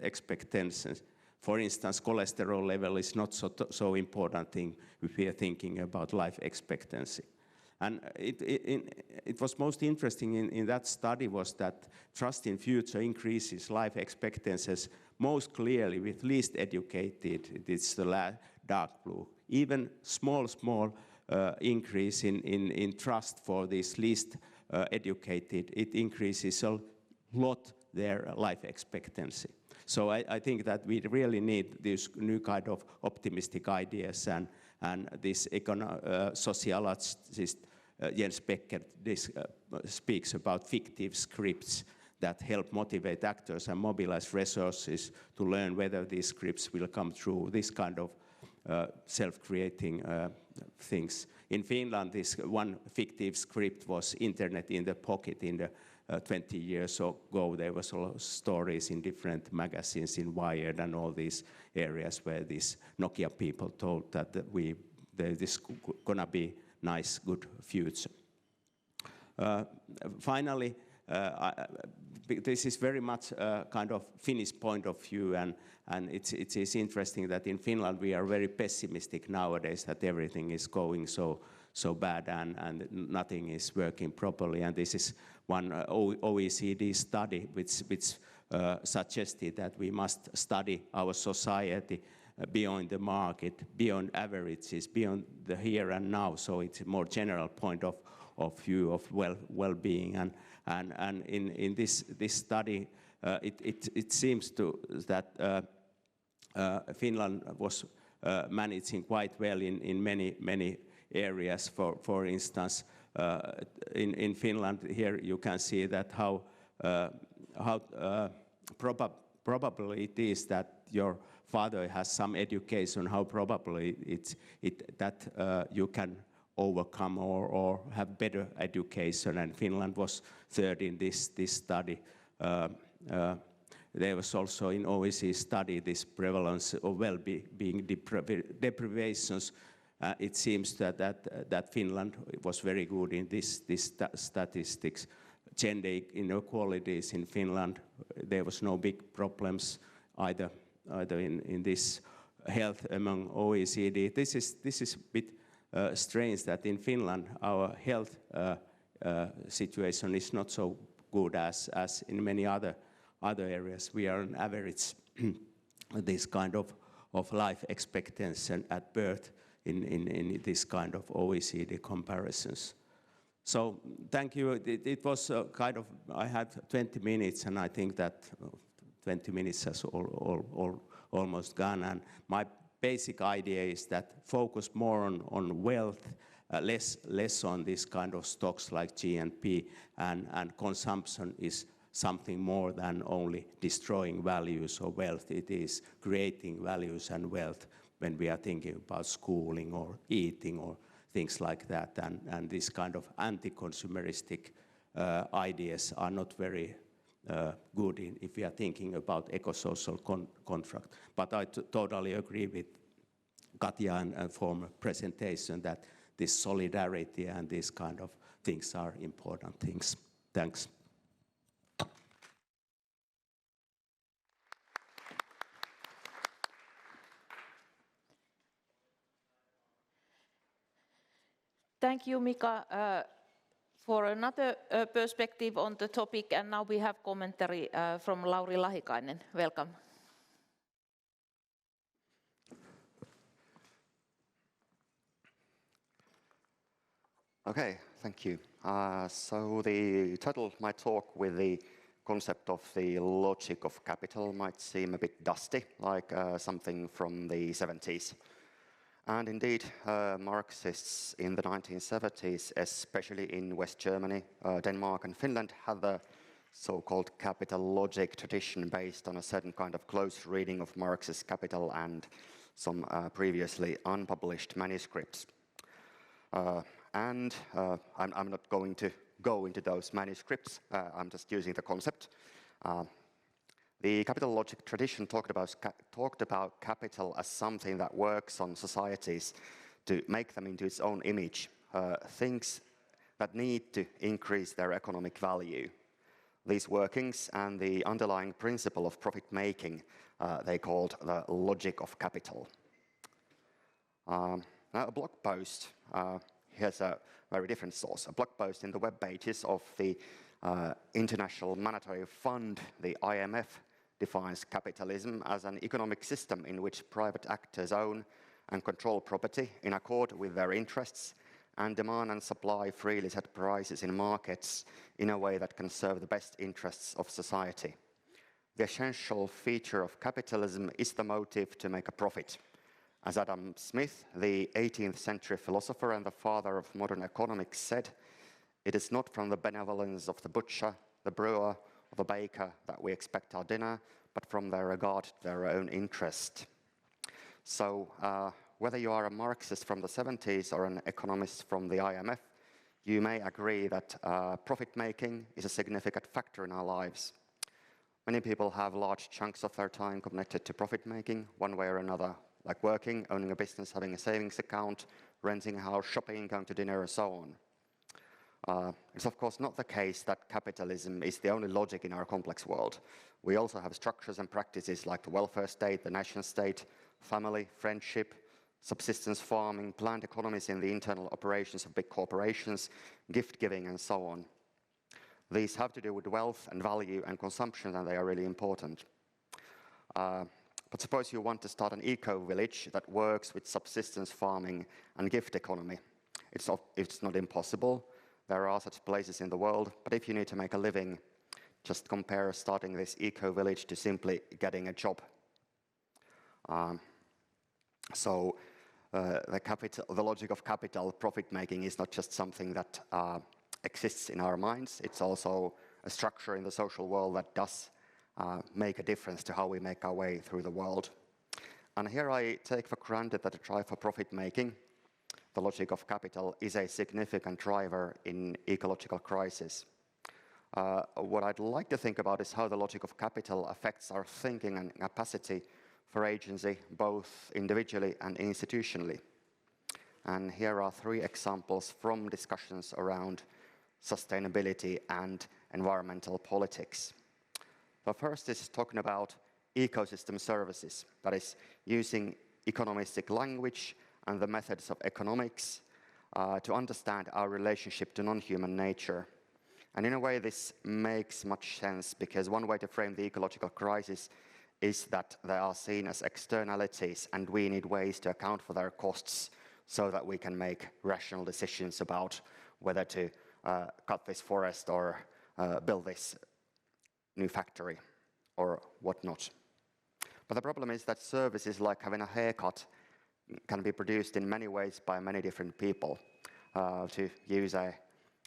expectancy. For instance, cholesterol level is not so important thing if we are thinking about life expectancy. And it was most interesting in that study was that trust in future increases life expectancies most clearly with least educated. It's the dark blue. Even small increase in trust for this least educated, it increases a lot their life expectancy. So I think that we really need this new kind of optimistic ideas, and this sociologist Jens Becker speaks about fictive scripts that help motivate actors and mobilize resources to learn whether these scripts will come true, this kind of self-creating things. In Finland, this one fictive script was Internet in the Pocket. In the 20 years ago, there was a lot of stories in different magazines, in Wired and all these areas where these Nokia people told that this is gonna be nice, good future. Finally, this is very much kind of Finnish point of view, and it is interesting that in Finland we are very pessimistic nowadays that everything is going so bad and nothing is working properly. And this is one OECD study which suggested that we must study our society beyond the market, beyond averages, beyond the here and now. So it's a more general point of view of well-being. And in this study, it seems that Finland was managing quite well in many areas. For instance, in Finland, here you can see that how probable it is that your father has some education, how probably that you can overcome or have better education, and Finland was third in this study. There was also in OECD study this prevalence of well-being deprivations. It seems that Finland was very good in this statistics. Gender inequalities in Finland, there was no big problems either in this health among OECD. This is a bit strange that in Finland our health situation is not so good as in many other areas. We are on average this kind of life expectancy at birth in this kind of OECD comparisons. So thank you. It was kind of, I had 20 minutes, and I think that 20 minutes has almost gone. And my basic idea is that focus more on wealth, less on this kind of stocks like GNP, and consumption is something more than only destroying values or wealth. It is creating values and wealth when we are thinking about schooling or eating or things like that. And this kind of anti-consumeristic ideas are not very good if we are thinking about eco-social contract. But I totally agree with Katja and former presentation that this solidarity and these kind of things are important things. Thanks. Thank you, Mika, for another perspective on the topic. And now we have commentary from Lauri Lahikainen. Welcome. Okay, thank you. So the title of my talk with the concept of the logic of capital might seem a bit dusty, like something from the 70s. And indeed, Marxists in the 1970s, especially in West Germany, Denmark and Finland, had the so-called capital logic tradition based on a certain kind of close reading of Marx's Capital and some previously unpublished manuscripts. I'm not going to go into those manuscripts, I'm just using the concept. The capital logic tradition talked about capital as something that works on societies to make them into its own image, things that need to increase their economic value. These workings and the underlying principle of profit-making they called the logic of capital. Now a blog post, here's a very different source. A blog post in the web pages of the International Monetary Fund, the IMF, defines capitalism as an economic system in which private actors own and control property in accord with their interests and demand and supply freely set prices in markets in a way that can serve the best interests of society. The essential feature of capitalism is the motive to make a profit. As Adam Smith, the 18th century philosopher and the father of modern economics, said, "It is not from the benevolence of the butcher, the brewer, or the baker that we expect our dinner, but from their regard to their own interest." So whether you are a Marxist from the 70s or an economist from the IMF, you may agree that profit-making is a significant factor in our lives. Many people have large chunks of their time connected to profit-making, one way or another, like working, owning a business, having a savings account, renting a house, shopping, going to dinner, and so on. It's of course not the case that capitalism is the only logic in our complex world. We also have structures and practices like the welfare state, the nation state, family, friendship, subsistence farming, planned economies in the internal operations of big corporations, gift giving, and so on. These have to do with wealth and value and consumption, and they are really important. But suppose you want to start an eco-village that works with subsistence farming and gift economy. It's not impossible. There are such places in the world, but if you need to make a living, just compare starting this eco-village to simply getting a job. The logic of capital profit-making is not just something that exists in our minds, it's also a structure in the social world that does make a difference to how we make our way through the world. And here I take for granted that the drive for profit-making, the logic of capital, is a significant driver in ecological crisis. What I'd like to think about is how the logic of capital affects our thinking and capacity for agency, both individually and institutionally. And here are 3 examples from discussions around sustainability and environmental politics. The first is talking about ecosystem services, that is, using economistic language and the methods of economics to understand our relationship to non-human nature. And in a way, this makes much sense, because one way to frame the ecological crisis is that they are seen as externalities, and we need ways to account for their costs so that we can make rational decisions about whether to cut this forest or build this new factory or whatnot. But the problem is that services like having a haircut can be produced in many ways by many different people. To use a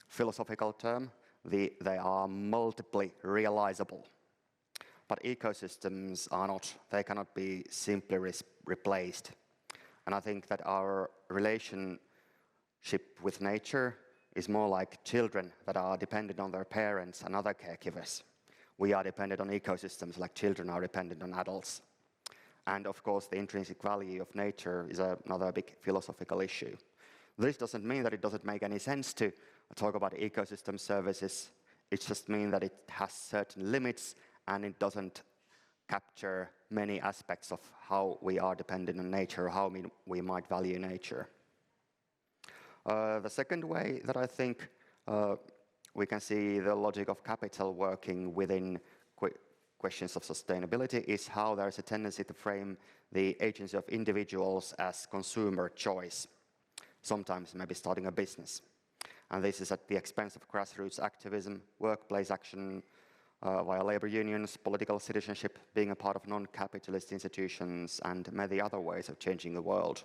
philosophical term, they are multiply realizable. But ecosystems are not. They cannot be simply replaced. And I think that our relationship with nature is more like children that are dependent on their parents and other caregivers. We are dependent on ecosystems like children are dependent on adults. And of course, the intrinsic value of nature is another big philosophical issue. This doesn't mean that it doesn't make any sense to talk about ecosystem services. It just means that it has certain limits and it doesn't capture many aspects of how we are dependent on nature, how we might value nature. The second way that I think we can see the logic of capital working within questions of sustainability is how there's a tendency to frame the agency of individuals as consumer choice, sometimes maybe starting a business. And this is at the expense of grassroots activism, workplace action via labor unions, political citizenship, being a part of non-capitalist institutions, and many other ways of changing the world.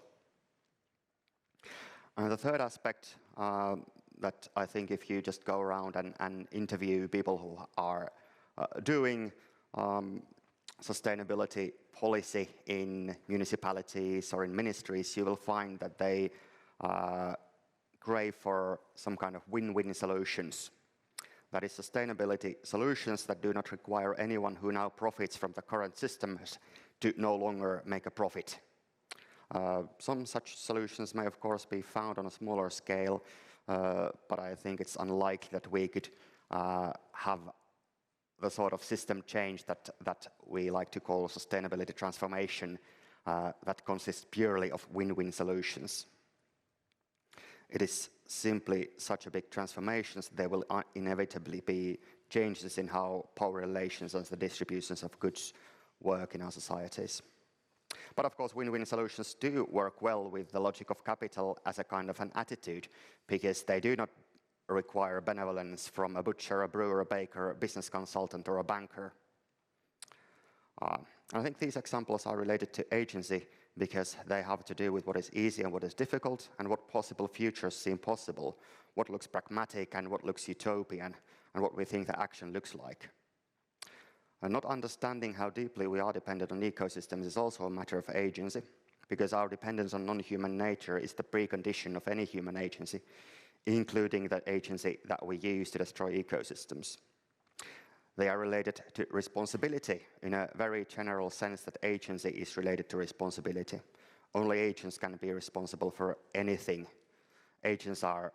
And the third aspect that I think if you just go around and interview people who are doing sustainability policy in municipalities or in ministries, you will find that they crave for some kind of win-win solutions. That is, sustainability solutions that do not require anyone who now profits from the current systems to no longer make a profit. Some such solutions may of course be found on a smaller scale, but I think it's unlikely that we could have the sort of system change that we like to call sustainability transformation that consists purely of win-win solutions. It is simply such a big transformation that there will inevitably be changes in how power relations and the distributions of goods work in our societies. But of course, win-win solutions do work well with the logic of capital as a kind of an attitude, because they do not require benevolence from a butcher, a brewer, a baker, a business consultant, or a banker. I think these examples are related to agency because they have to do with what is easy and what is difficult, and what possible futures seem possible, what looks pragmatic and what looks utopian, and what we think the action looks like. And not understanding how deeply we are dependent on ecosystems is also a matter of agency, because our dependence on non-human nature is the precondition of any human agency, including the agency that we use to destroy ecosystems. They are related to responsibility in a very general sense that agency is related to responsibility. Only agents can be responsible for anything. Agents are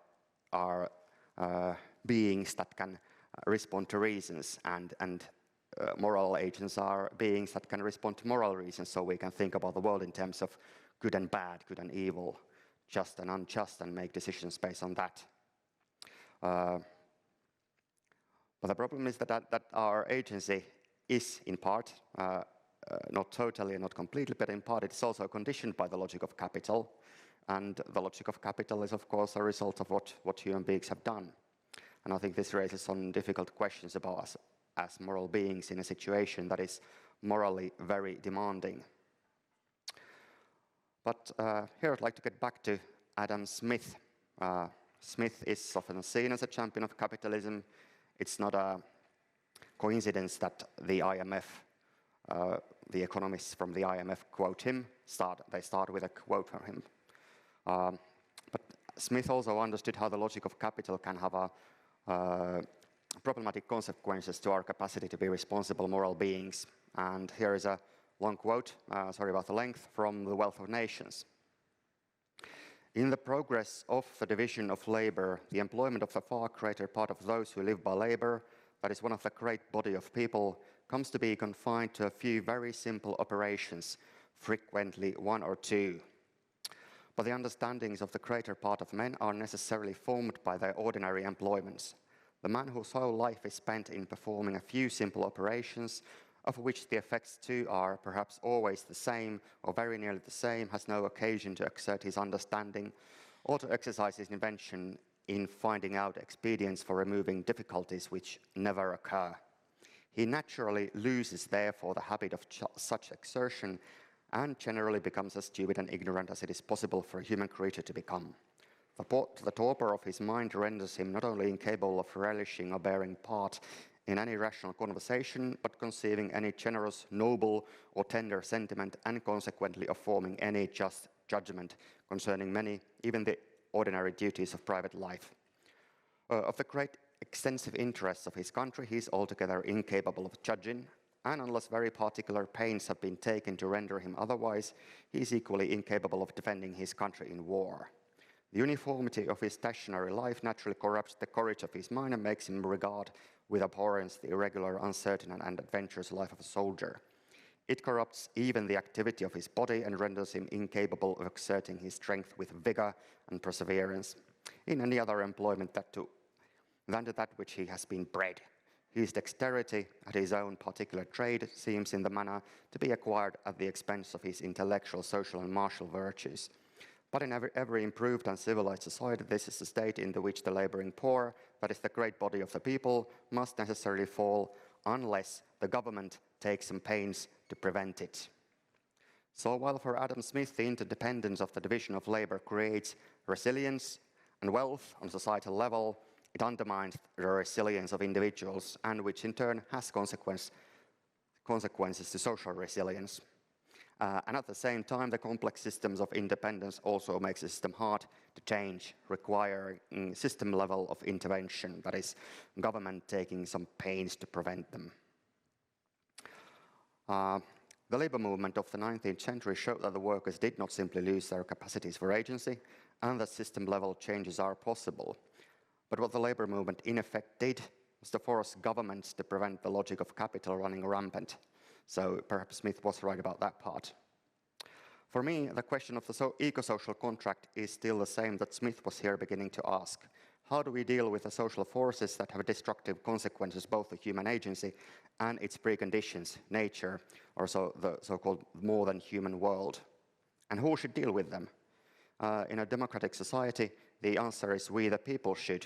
beings that can respond to reasons, and moral agents are beings that can respond to moral reasons, so we can think about the world in terms of good and bad, good and evil, just and unjust, and make decisions based on that. But the problem is that our agency is, in part, not totally and not completely, but in part it's also conditioned by the logic of capital. And the logic of capital is, of course, a result of what human beings have done. And I think this raises some difficult questions about us as moral beings in a situation that is morally very demanding. But here I'd like to get back to Adam Smith. Smith is often seen as a champion of capitalism. It's not a coincidence that the IMF, the economists from the IMF quote him. They start with a quote from him. But Smith also understood how the logic of capital can have problematic consequences to our capacity to be responsible moral beings. And here is a long quote, sorry about the length, from The Wealth of Nations. In the progress of the division of labor, the employment of the far greater part of those who live by labor, that is one of the great body of people, comes to be confined to a few very simple operations, frequently one or two. But the understandings of the greater part of men are necessarily formed by their ordinary employments. The man whose whole life is spent in performing a few simple operations, of which the effects too are perhaps always the same or very nearly the same, has no occasion to exert his understanding or to exercise his invention in finding out expedients for removing difficulties which never occur. He naturally loses therefore the habit of such exertion and generally becomes as stupid and ignorant as it is possible for a human creature to become. The torpor of his mind renders him not only incapable of relishing or bearing part in any rational conversation, but conceiving any generous, noble, or tender sentiment, and consequently of forming any just judgment concerning many, even the ordinary duties of private life. Of the great extensive interests of his country, he is altogether incapable of judging, and unless very particular pains have been taken to render him otherwise, he is equally incapable of defending his country in war. The uniformity of his stationary life naturally corrupts the courage of his mind and makes him regard with abhorrence the irregular, uncertain, and adventurous life of a soldier. It corrupts even the activity of his body and renders him incapable of exerting his strength with vigor and perseverance in any other employment than to that which he has been bred. His dexterity at his own particular trade seems in the manner to be acquired at the expense of his intellectual, social, and martial virtues. But in every improved and civilized society, this is the state in which the laboring poor, that is the great body of the people, must necessarily fall unless the government takes some pains to prevent it. So while for Adam Smith the interdependence of the division of labor creates resilience and wealth on societal level, it undermines the resilience of individuals, and which in turn has consequences to social resilience. And at the same time, the complex systems of independence also makes the system hard to change, requiring system level of intervention, that is, government taking some pains to prevent them. The labor movement of the 19th century showed that the workers did not simply lose their capacities for agency, and that system level changes are possible. But what the labor movement in effect did was to force governments to prevent the logic of capital running rampant. So perhaps Smith was right about that part. For me, the question of the eco-social contract is still the same that Smith was here beginning to ask. How do we deal with the social forces that have destructive consequences, both to human agency and its preconditions, nature, or the so-called more than human world? And who should deal with them? In a democratic society, the answer is we, the people, should.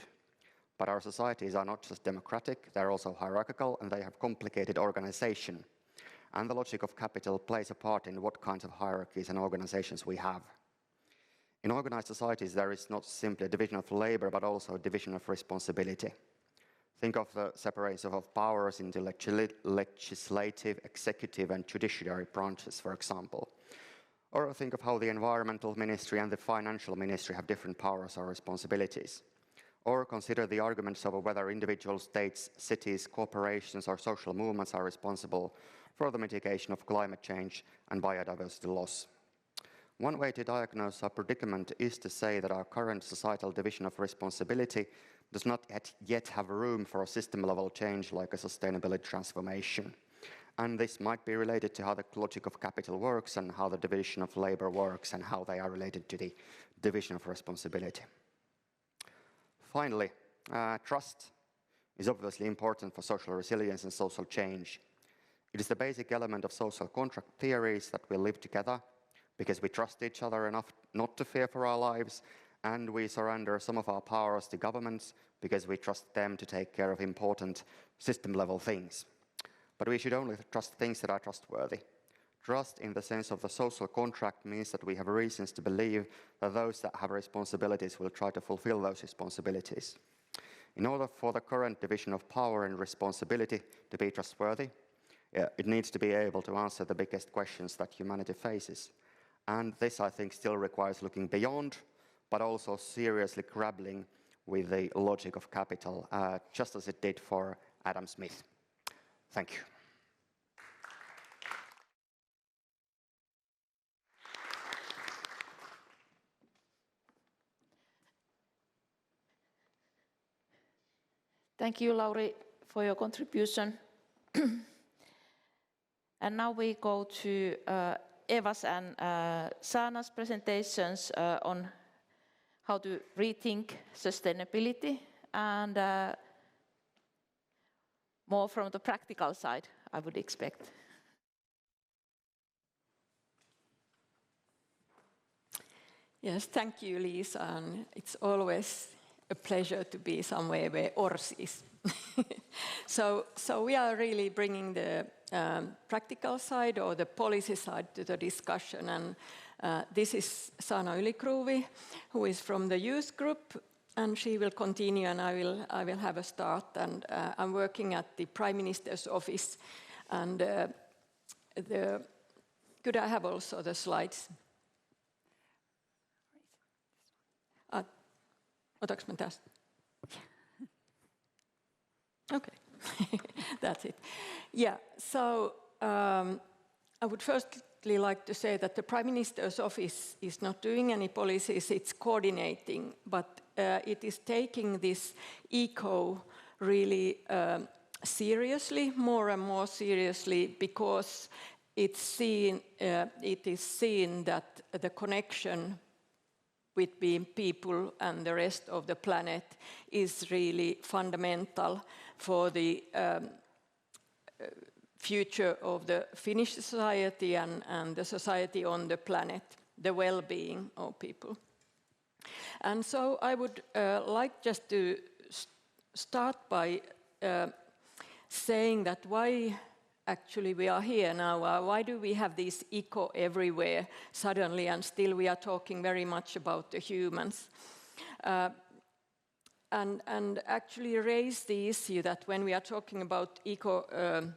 But our societies are not just democratic, they're also hierarchical, and they have complicated organization. And the logic of capital plays a part in what kinds of hierarchies and organizations we have. In organized societies, there is not simply a division of labor, but also a division of responsibility. Think of the separation of powers into legislative, executive, and judiciary branches, for example. Or think of how the environmental ministry and the financial ministry have different powers or responsibilities. Or consider the arguments over whether individual states, cities, corporations, or social movements are responsible for the mitigation of climate change and biodiversity loss. One way to diagnose our predicament is to say that our current societal division of responsibility does not yet have room for a system-level change like a sustainability transformation. And this might be related to how the logic of capital works and how the division of labor works and how they are related to the division of responsibility. Finally, trust is obviously important for social resilience and social change. It is the basic element of social contract theories that we live together because we trust each other enough not to fear for our lives, and we surrender some of our powers to governments because we trust them to take care of important system-level things. But we should only trust things that are trustworthy. Trust in the sense of the social contract means that we have reasons to believe that those that have responsibilities will try to fulfill those responsibilities. In order for the current division of power and responsibility to be trustworthy, it needs to be able to answer the biggest questions that humanity faces. And this, I think, still requires looking beyond, but also seriously grappling with the logic of capital, just as it did for Adam Smith. Thank you. Thank you, Lauri, for your contribution. And now we go to Eva's and Sana's presentations on how to rethink sustainability and more from the practical side, I would expect. Yes, thank you, Liisa. And it's always a pleasure to be somewhere where ORSI is. So we are really bringing the practical side or the policy side to the discussion. And this is Sana Ylikruvi, who is from the youth group, and she will continue, and I will have a start. And I'm working at the Prime Minister's office. And could I have also the slides? Otaks mä tästä? Okay, that's it. Yeah, so I would firstly like to say that the Prime Minister's office is not doing any policies, it's coordinating, but it is taking this eco really seriously, more and more seriously, because it is seen that the connection between people and the rest of the planet is really fundamental for the future of the Finnish society and the society on the planet, the well-being of people. And so I would like just to start by saying that why actually we are here now. Why do we have this eco everywhere suddenly, and still we are talking very much about the humans? And actually raise the issue that when we are talking about eco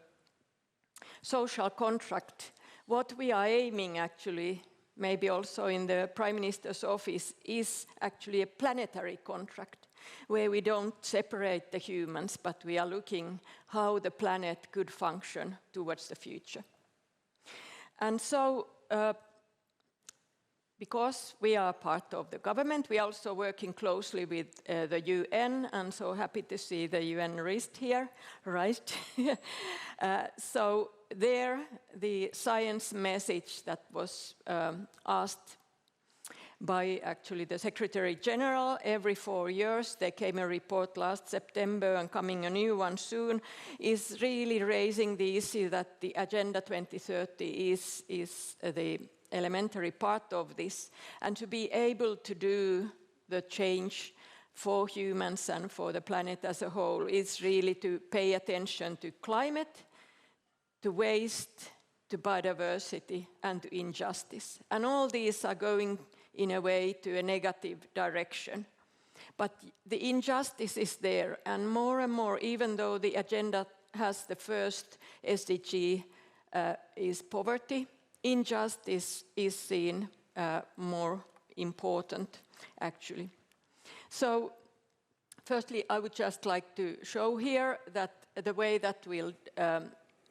social contract, what we are aiming actually, maybe also in the Prime Minister's office, is actually a planetary contract, where we don't separate the humans, but we are looking how the planet could function towards the future. And so, because we are part of the government, we are also working closely with the UN, and so happy to see the UNRISD here, right? So there, the science message that was asked by actually the Secretary General every 4 years, there came a report last September and coming a new one soon, is really raising the issue that the Agenda 2030 is the elementary part of this, and to be able to do the change for humans and for the planet as a whole is really to pay attention to climate, to waste, to biodiversity, and to injustice. And all these are going in a way to a negative direction. But the injustice is there, and more, even though the agenda has the first SDG is poverty, injustice is seen more important, actually. So, firstly, I would just like to show here that the way that we'll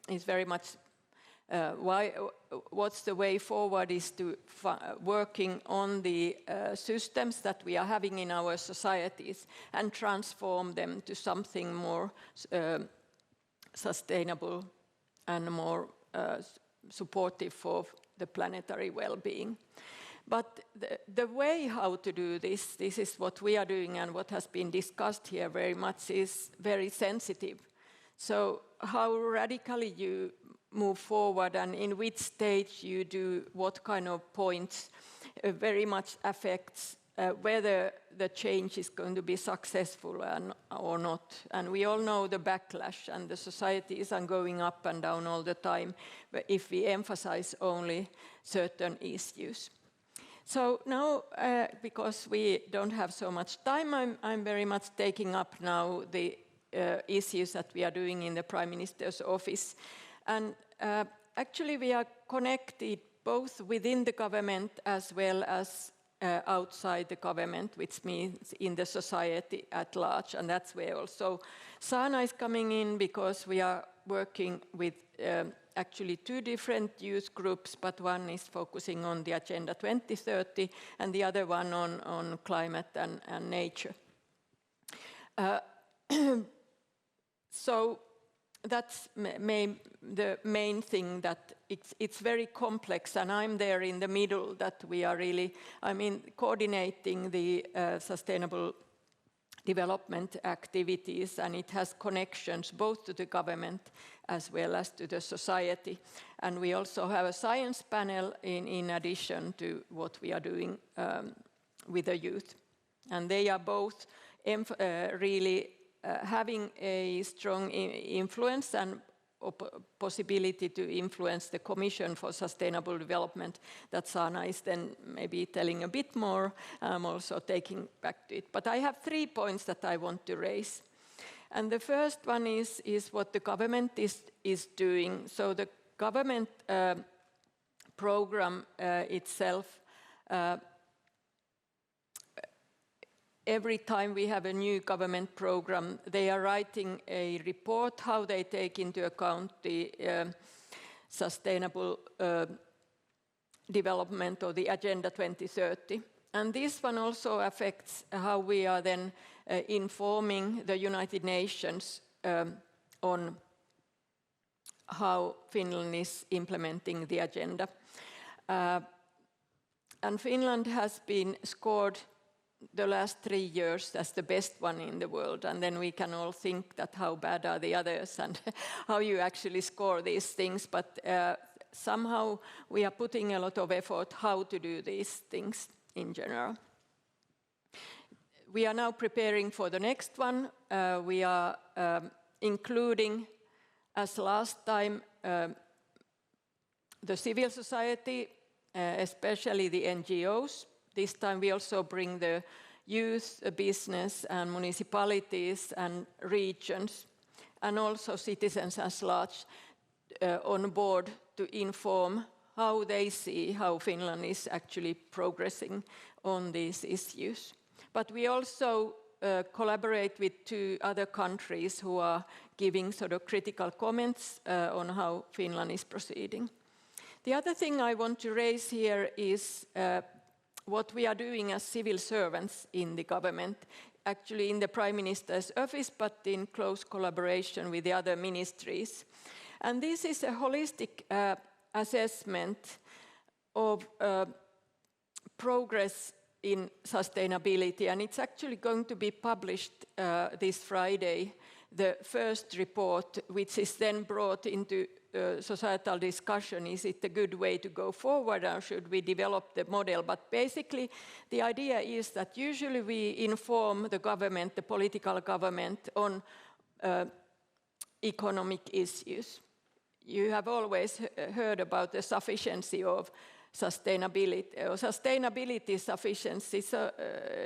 is very much what's the way forward is to working on the systems that we are having in our societies and transform them to something more sustainable and more supportive for the planetary well-being. But the way how to do this is what we are doing, and what has been discussed here very much is very sensitive. So how radically you move forward and in which stage you do what kind of points very much affects whether the change is going to be successful or not. And we all know the backlash, and the societies are going up and down all the time if we emphasize only certain issues. So now, because we don't have so much time, I'm very much taking up now the issues that we are doing in the Prime Minister's office. And actually we are connected both within the government as well as outside the government, which means in the society at large. And that's where also Saana is coming in, because we are working with actually two different youth groups, but one is focusing on the Agenda 2030 and the other one on climate and nature. So that's the main thing, that it's very complex, and I'm there in the middle, that we are really, coordinating the sustainable development activities, and it has connections both to the government as well as to the society. And we also have a science panel in addition to what we are doing with the youth. And they are both really having a strong influence and possibility to influence the Commission for Sustainable Development, that Saana is then maybe telling a bit more. I'm also taking back to it. But I have 3 points that I want to raise. And the first one is what the government is doing. So the government program itself, every time we have a new government program, they are writing a report how they take into account the sustainable development, or the Agenda 2030. And this one also affects how we are then informing the United Nations on how Finland is implementing the agenda. And Finland has been scored the last 3 years as the best one in the world, and then we can all think that how bad are the others and how you actually score these things, but somehow we are putting a lot of effort how to do these things in general. We are now preparing for the next one. We are including, as last time, the civil society, especially the NGOs. This time we also bring the youth, business, and municipalities and regions, and also citizens as large on board to inform how they see how Finland is actually progressing on these issues. But we also collaborate with 2 other countries who are giving sort of critical comments on how Finland is proceeding. The other thing I want to raise here is what we are doing as civil servants in the government, actually in the Prime Minister's office, but in close collaboration with the other ministries. And this is a holistic assessment of progress in sustainability, and it's actually going to be published this Friday, the first report, which is then brought into societal discussion. Is it a good way to go forward, or should we develop the model? But basically, the idea is that usually we inform the government, the political government, on economic issues. you have always heard about the sufficiency of sustainability, or sustainability sufficiency,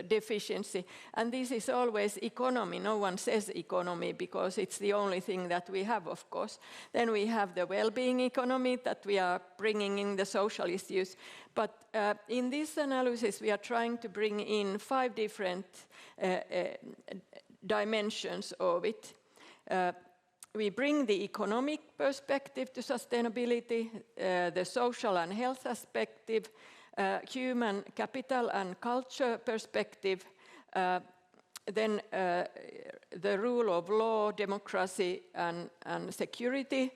deficiency, and this is always economy. No one says economy because it's the only thing that we have, of course. Then we have the well-being economy that we are bringing in the social issues. But in this analysis, we are trying to bring in 5 different dimensions of it. We bring the economic perspective to sustainability, the social and health perspective, human capital and culture perspective, then the rule of law, democracy and security,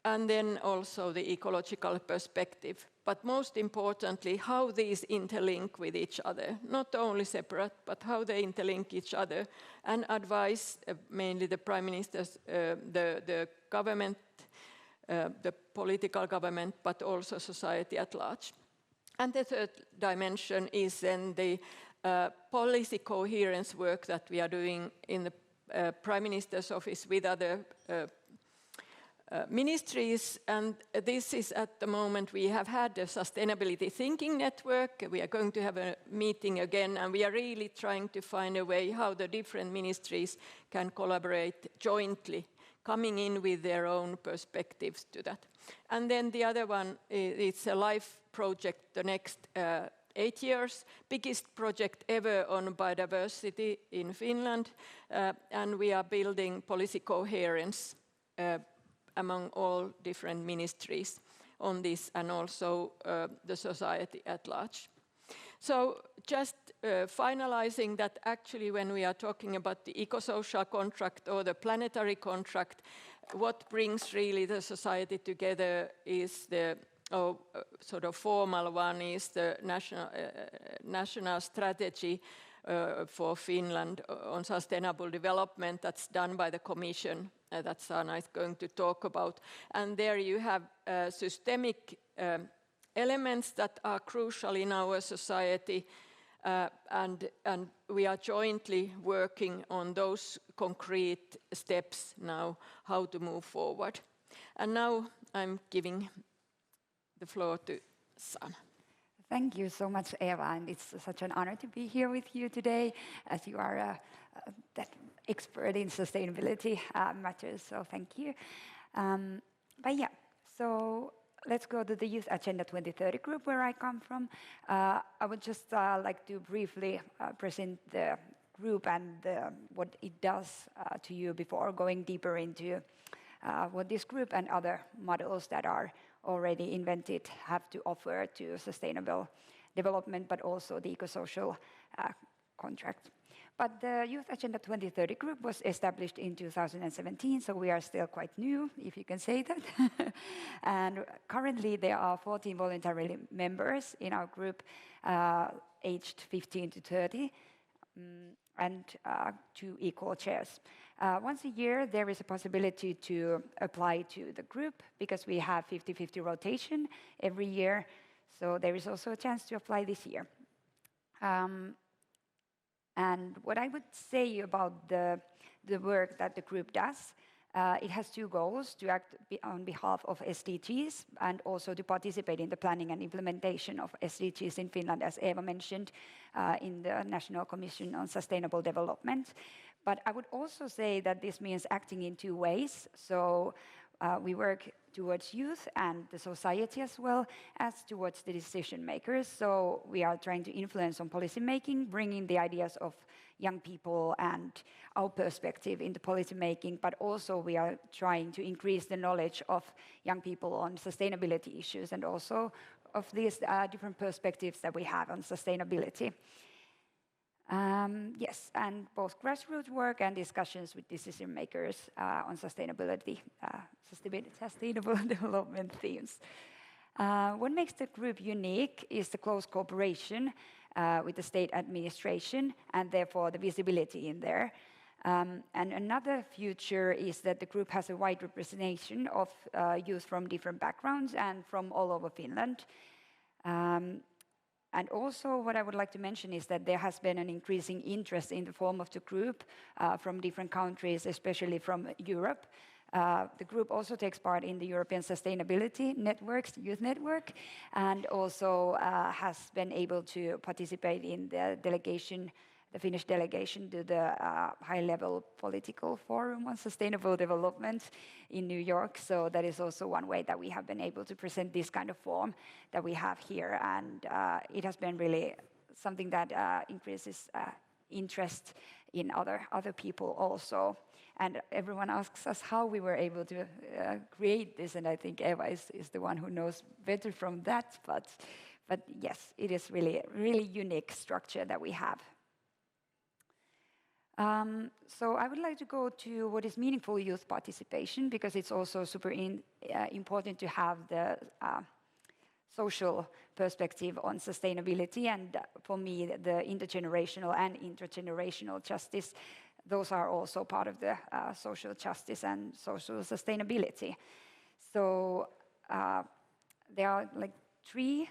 and then also the ecological perspective. But most importantly, how these interlink with each other, not only separate, but how they interlink each other, and advise mainly the prime ministers, the government, the political government, but also society at large. And the third dimension is then the policy coherence work that we are doing in the Prime Minister's office with other ministries, and this is at the moment we have had a sustainability thinking network. We are going to have a meeting again, and we are really trying to find a way how the different ministries can collaborate jointly, coming in with their own perspectives to that. And then the other one, it's a life project, the next 8 years, biggest project ever on biodiversity in Finland, and we are building policy coherence among all different ministries on this, and also the society at large. So just finalizing that, actually when we are talking about the eco-social contract or the planetary contract, what brings really the society together is the sort of formal one is the national strategy for Finland on sustainable development that's done by the Commission that Sana is going to talk about. And there you have systemic elements that are crucial in our society, and we are jointly working on those concrete steps now, how to move forward. And now I'm giving the floor to Sana. Thank you so much, Eva, and it's such an honor to be here with you today, as you are that expert in sustainability matters, so thank you. But yeah, so let's go to the Youth Agenda 2030 group where I come from. I would just like to briefly present the group and what it does to you before going deeper into what this group and other models that are already invented have to offer to sustainable development, but also the eco-social contract. But the Youth Agenda 2030 group was established in 2017, so we are still quite new, if you can say that. And currently there are 14 voluntary members in our group, aged 15 to 30, and 2 equal chairs. Once a year, there is a possibility to apply to the group because we have 50-50 rotation every year. So there is also a chance to apply this year. And what I would say about the work that the group does, it has 2 goals: to act on behalf of SDGs and also to participate in the planning and implementation of SDGs in Finland, as Eva mentioned, in the National Commission on Sustainable Development. But I would also say that this means acting in 2 ways. So we work towards youth and the society as well as towards the decision makers. So we are trying to influence on policy making, bringing the ideas of young people and our perspective into policy making, but also we are trying to increase the knowledge of young people on sustainability issues and also of these different perspectives that we have on sustainability. Yes, and both grassroots work and discussions with decision makers on sustainability, sustainable development themes. What makes the group unique is the close cooperation with the state administration and therefore the visibility in there. And another feature is that the group has a wide representation of youth from different backgrounds and from all over Finland. And also what I would like to mention is that there has been an increasing interest in the form of the group from different countries, especially from Europe. The group also takes part in the European Sustainability Network's youth network, and also has been able to participate in the delegation, the Finnish delegation to the high-level political forum on sustainable development in New York. So that is also one way that we have been able to present this kind of form that we have here, and it has been really something that increases interest in other people also. And everyone asks us how we were able to create this, and I think Eva is the one who knows better from that. But yes, it is really unique structure that we have. So I would like to go to what is meaningful youth participation, because it's also super important to have the social perspective on sustainability. And for me, the intergenerational and intergenerational justice, those are also part of the social justice and social sustainability. So there are like three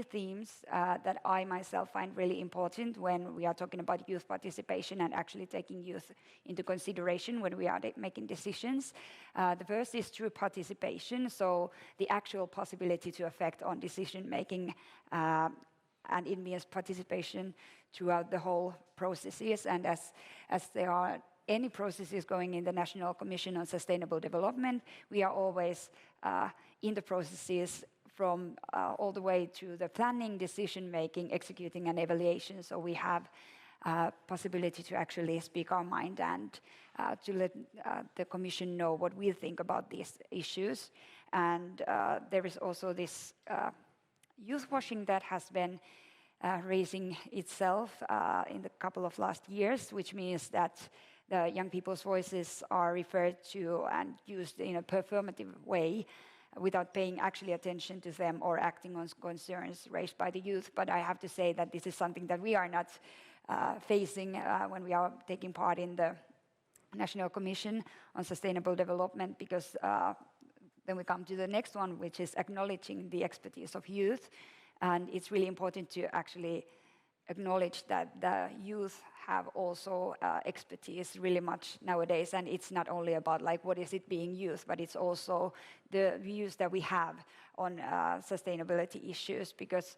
themes that I myself find really important when we are talking about youth participation and actually taking youth into consideration when we are making decisions. The first is true participation, so the actual possibility to affect on decision making, and it means participation throughout the whole processes. And as there are any processes going in the National Commission on Sustainable Development, we are always in the processes from all the way to the planning, decision-making, executing, and evaluation. So we have possibility to actually speak our mind and to let the Commission know what we think about these issues. And there is also this youth washing that has been raising itself in the couple of last years, which means that the young people's voices are referred to and used in a performative way, without paying actually attention to them or acting on concerns raised by the youth. But I have to say that this is something that we are not facing when we are taking part in the National Commission on Sustainable Development, because then we come to the next one, which is acknowledging the expertise of youth. And it's really important to actually acknowledge that the youth have also expertise really much nowadays, and it's not only about like what is it being used, but it's also the views that we have on sustainability issues, because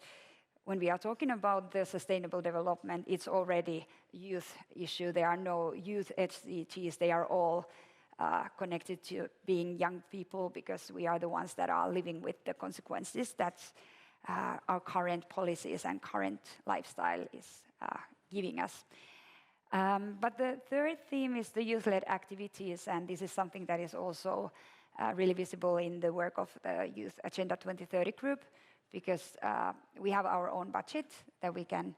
when we are talking about the sustainable development, it's already youth issue. There are no youth SDGs, they are all connected to being young people, because we are the ones that are living with the consequences that our current policies and current lifestyle is giving us. But the third theme is the youth-led activities, and this is something that is also really visible in the work of the Youth Agenda 2030 group, because we have our own budget that we can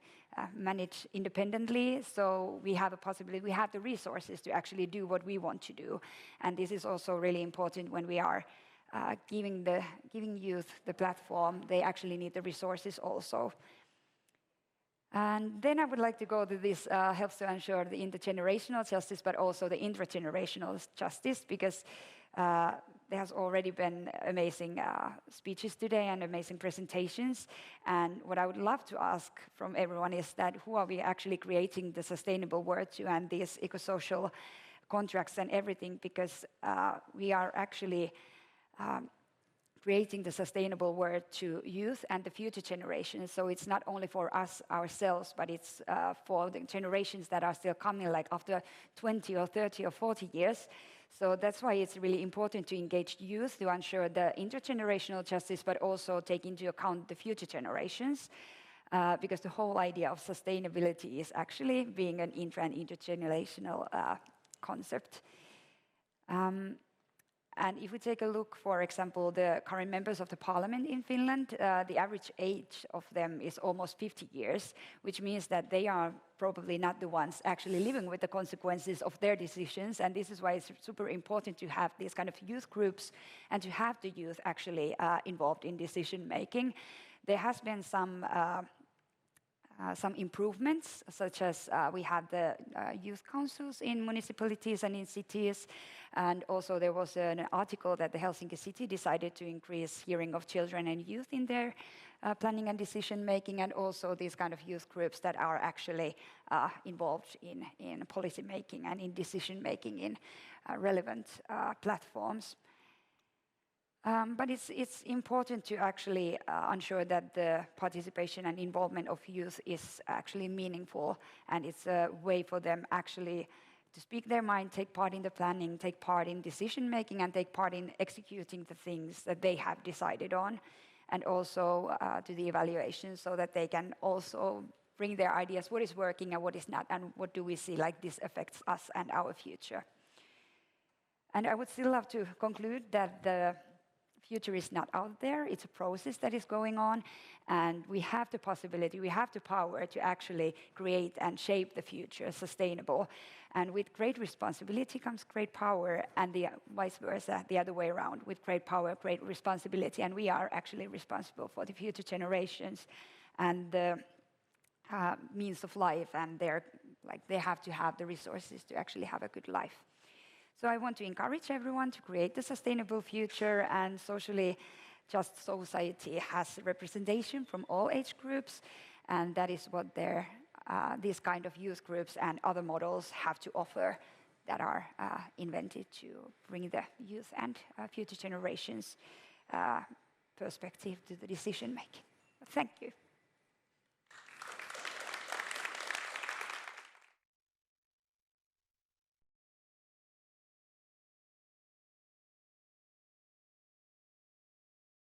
manage independently, so we have a possibility, we have the resources to actually do what we want to do. And this is also really important when we are giving youth the platform. They actually need the resources also. And then I would like to go to this helps to ensure the intergenerational justice, but also the intergenerational justice, because there has already been amazing speeches today and amazing presentations. And what I would love to ask from everyone is that who are we actually creating the sustainable world to, and these eco-social contracts and everything, because we are actually creating the sustainable world to youth and the future generations. So it's not only for us ourselves, but it's for the generations that are still coming, like after 20 or 30 or 40 years. So that's why it's really important to engage youth to ensure the intergenerational justice, but also take into account the future generations, because the whole idea of sustainability is actually being an intergenerational concept. And if we take a look, for example, the current members of the parliament in Finland, the average age of them is almost 50 years, which means that they are probably not the ones actually living with the consequences of their decisions. And this is why it's super important to have these kind of youth groups and to have the youth actually involved in decision making. There has been some improvements, such as we have the youth councils in municipalities and in cities, and also there was an article that the Helsinki city decided to increase hearing of children and youth in their planning and decision making, and also these kind of youth groups that are actually involved in policy making and in decision making in relevant platforms. But it's important to actually ensure that the participation and involvement of youth is actually meaningful, and it's a way for them actually to speak their mind, take part in the planning, take part in decision making, and take part in executing the things that they have decided on, and also to the evaluation, so that they can also bring their ideas, what is working and what is not, and what do we see like this affects us and our future. And I would still love to conclude that the future is not out there, it's a process that is going on, and we have the possibility, we have the power to actually create and shape the future sustainable. And with great responsibility comes great power, and the vice versa, the other way around. With great power, great responsibility, and we are actually responsible for the future generations and the means of life, and they have to have the resources to actually have a good life. So I want to encourage everyone to create a sustainable future, and socially just society has representation from all age groups, and that is what these kind of youth groups and other models have to offer that are invented to bring the youth and future generations perspective to the decision making. Thank you.